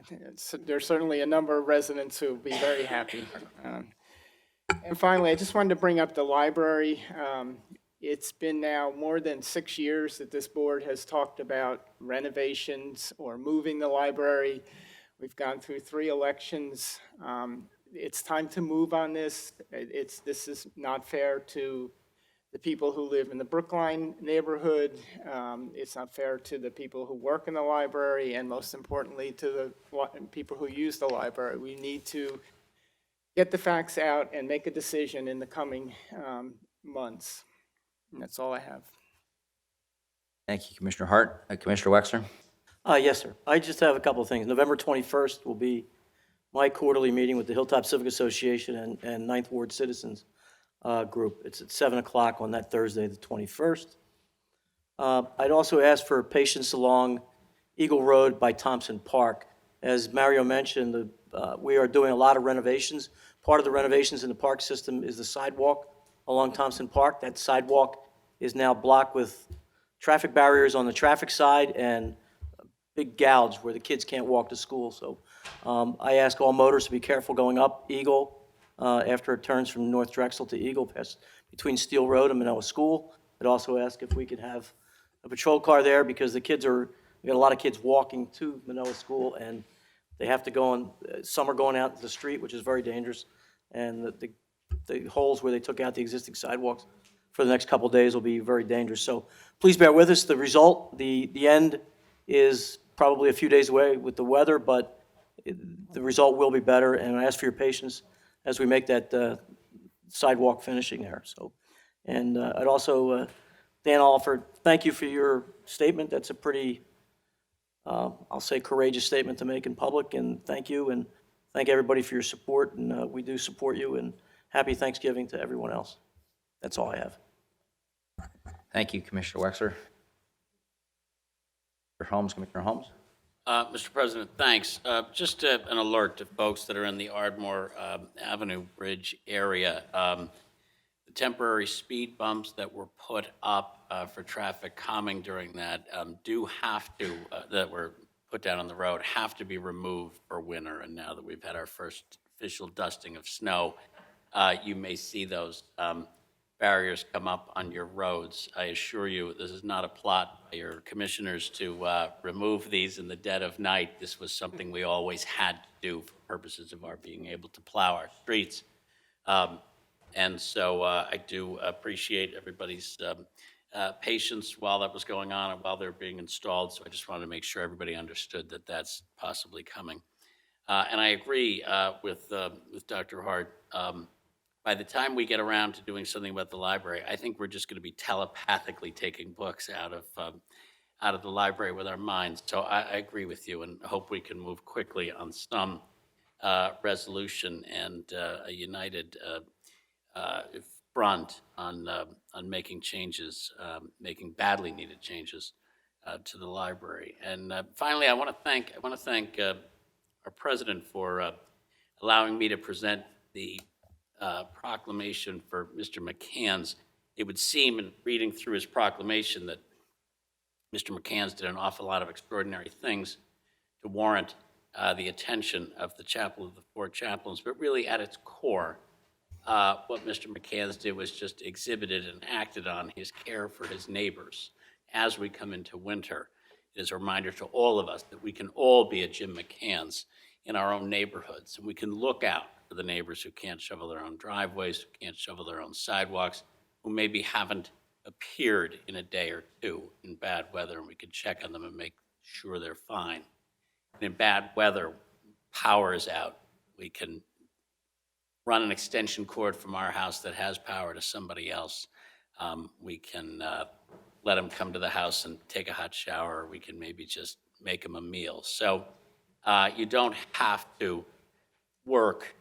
There's certainly a number of residents who will be very happy. And finally, I just wanted to bring up the library. It's been now more than 6 years that this board has talked about renovations or moving the library. We've gone through 3 elections. It's time to move on this. This is not fair to the people who live in the Brookline neighborhood. It's not fair to the people who work in the library, and most importantly, to the people who use the library. We need to get the facts out and make a decision in the coming months. And that's all I have. Thank you, Commissioner Hart. Commissioner Wexler? Yes, sir. I just have a couple of things. November 21st will be my quarterly meeting with the Hilltop Civic Association and Ninth Ward Citizens group. It's at 7 o'clock on that Thursday, the 21st. I'd also ask for patience along Eagle Road by Thompson Park. As Mario mentioned, we are doing a lot of renovations. Part of the renovations in the park system is the sidewalk along Thompson Park. That sidewalk is now blocked with traffic barriers on the traffic side and big gouge where the kids can't walk to school. So I ask all motorists to be careful going up Eagle after it turns from North Drexel to Eagle, past between Steel Road and Manoa School. I'd also ask if we could have a patrol car there because we got a lot of kids walking to Manoa School and they have to go on, some are going out to the street, which is very dangerous. And the holes where they took out the existing sidewalks for the next couple of days will be very dangerous. So please bear with us. The result, the end is probably a few days away with the weather, but the result will be better. And I ask for your patience as we make that sidewalk finishing there. So, and I'd also, Dan Alvar, thank you for your statement. That's a pretty, I'll say, courageous statement to make in public. And thank you, and thank everybody for your support. And we do support you. And happy Thanksgiving to everyone else. That's all I have. Thank you, Commissioner Wexler. Commissioner Holmes? Mr. President, thanks. Just an alert to folks that are in the Ardmore Avenue Bridge area. The temporary speed bumps that were put up for traffic calming during that that were put down on the road, have to be removed for winter. And now that we've had our first official dusting of snow, you may see those barriers come up on your roads. I assure you, this is not a plot by your commissioners to remove these in the dead of night. This was something we always had to do for purposes of our being able to plow our streets. And so I do appreciate everybody's patience while that was going on and while they were being installed. So I just wanted to make sure everybody understood that that's possibly coming. And I agree with Dr. Hart. By the time we get around to doing something about the library, I think we're just going to be telepathically taking books out of the library with our minds. So I agree with you and hope we can move quickly on some resolution and a united front on making changes, making badly needed changes to the library. And finally, I want to thank our president for allowing me to present the proclamation for Mr. McCann's. It would seem in reading through his proclamation that Mr. McCann's did an awful lot of extraordinary things to warrant the attention of the Chapel of the Four Chaplains, but really at its core, what Mr. McCann's did was just exhibited and acted on his care for his neighbors. As we come into winter, it is a reminder to all of us that we can all be a Jim McCann's in our own neighborhoods, and we can look out for the neighbors who can't shovel their own driveways, who can't shovel their own sidewalks, who maybe haven't appeared in a day or two in bad weather, and we can check on them and make sure they're fine. And in bad weather, power is out, we can run an extension cord from our house that has power to somebody else. We can let them come to the house and take a hot shower, or we can maybe just make them a meal. So you don't have to work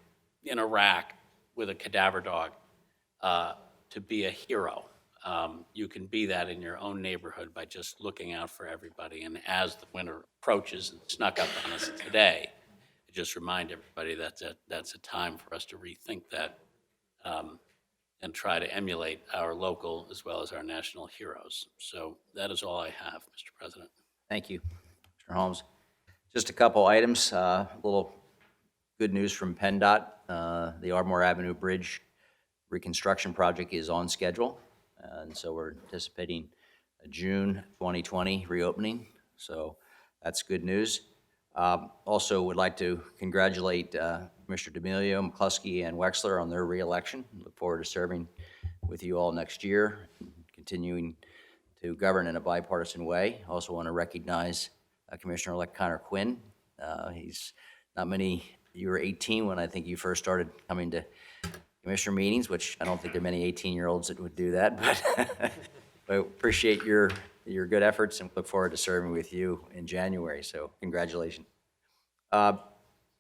in Iraq with a cadaver dog to be a hero. You can be that in your own neighborhood by just looking out for everybody. And as the winter approaches and snuck up on us today, I just remind everybody that that's a time for us to rethink that and try to emulate our local as well as our national heroes. So that is all I have, Mr. President. Thank you, Mr. Holmes. Just a couple items, a little good news from PennDOT. The Ardmore Avenue Bridge reconstruction project is on schedule, and so we're anticipating a June 2020 reopening, so that's good news. Also would like to congratulate Commissioner D'Amelio, McCluskey, and Wexler on their reelection. Look forward to serving with you all next year, continuing to govern in a bipartisan way. Also want to recognize Commissioner-elect Connor Quinn. He's not many, you were 18 when I think you first started coming to commissioner meetings, which I don't think there are many 18-year-olds that would do that, but I appreciate your good efforts and look forward to serving with you in January, so congratulations.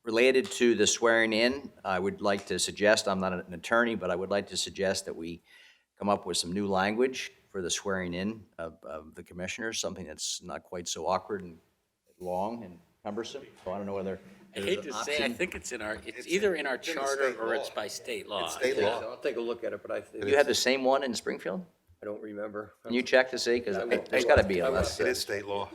Related to the swearing in, I would like to suggest, I'm not an attorney, but I would like to suggest that we come up with some new language for the swearing in of the commissioners, something that's not quite so awkward and long and cumbersome. So I don't know whether I hate to say, I think it's in our, it's either in our charter or it's by state law. State law. I'll take a look at it, but I think. You had the same one in Springfield? I don't remember. Can you check to see? Because there's got to be a less. It is state law.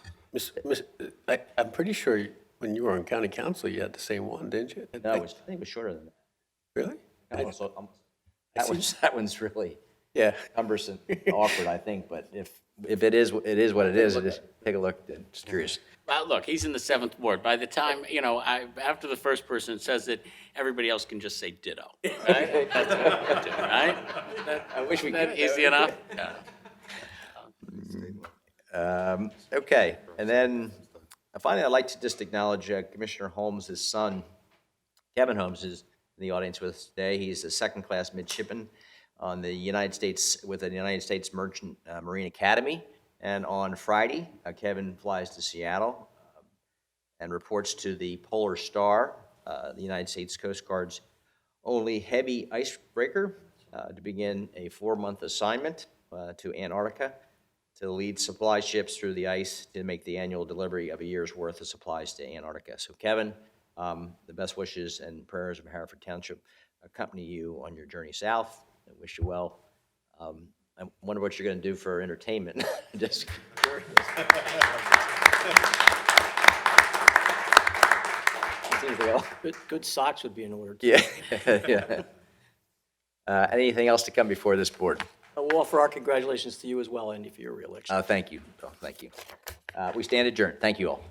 I'm pretty sure when you were on county council, you had the same one, didn't you? No, I think it was shorter than that. Really? That one's really Yeah. cumbersome, awkward, I think, but if it is what it is, just take a look, just curious. Well, look, he's in the 7th ward. By the time, after the first person says it, everybody else can just say ditto, right? That's what we do, right? I wish we That could. easy enough? Yeah. Okay, and then finally, I'd like to just acknowledge Commissioner Holmes' son, Kevin Holmes, is in the audience with us today. He's a second-class midshipman on the United States, with the United States Merchant Marine Academy. And on Friday, Kevin flies to Seattle and reports to the Polar Star, the United States Coast Guard's only heavy icebreaker, to begin a 4-month assignment to Antarctica to lead supply ships through the ice to make the annual delivery of a year's worth of supplies to Antarctica. So Kevin, the best wishes and prayers of Haverford Township accompany you on your journey south. I wish you well. I wonder what you're going to do for entertainment. Just curious. Seems like Good socks would be in order, too. yeah, yeah. Anything else to come before this board? We'll offer our congratulations to you as well, Andy, for your reelection. Thank you. Oh, thank you. We stand adjourned. Thank you all.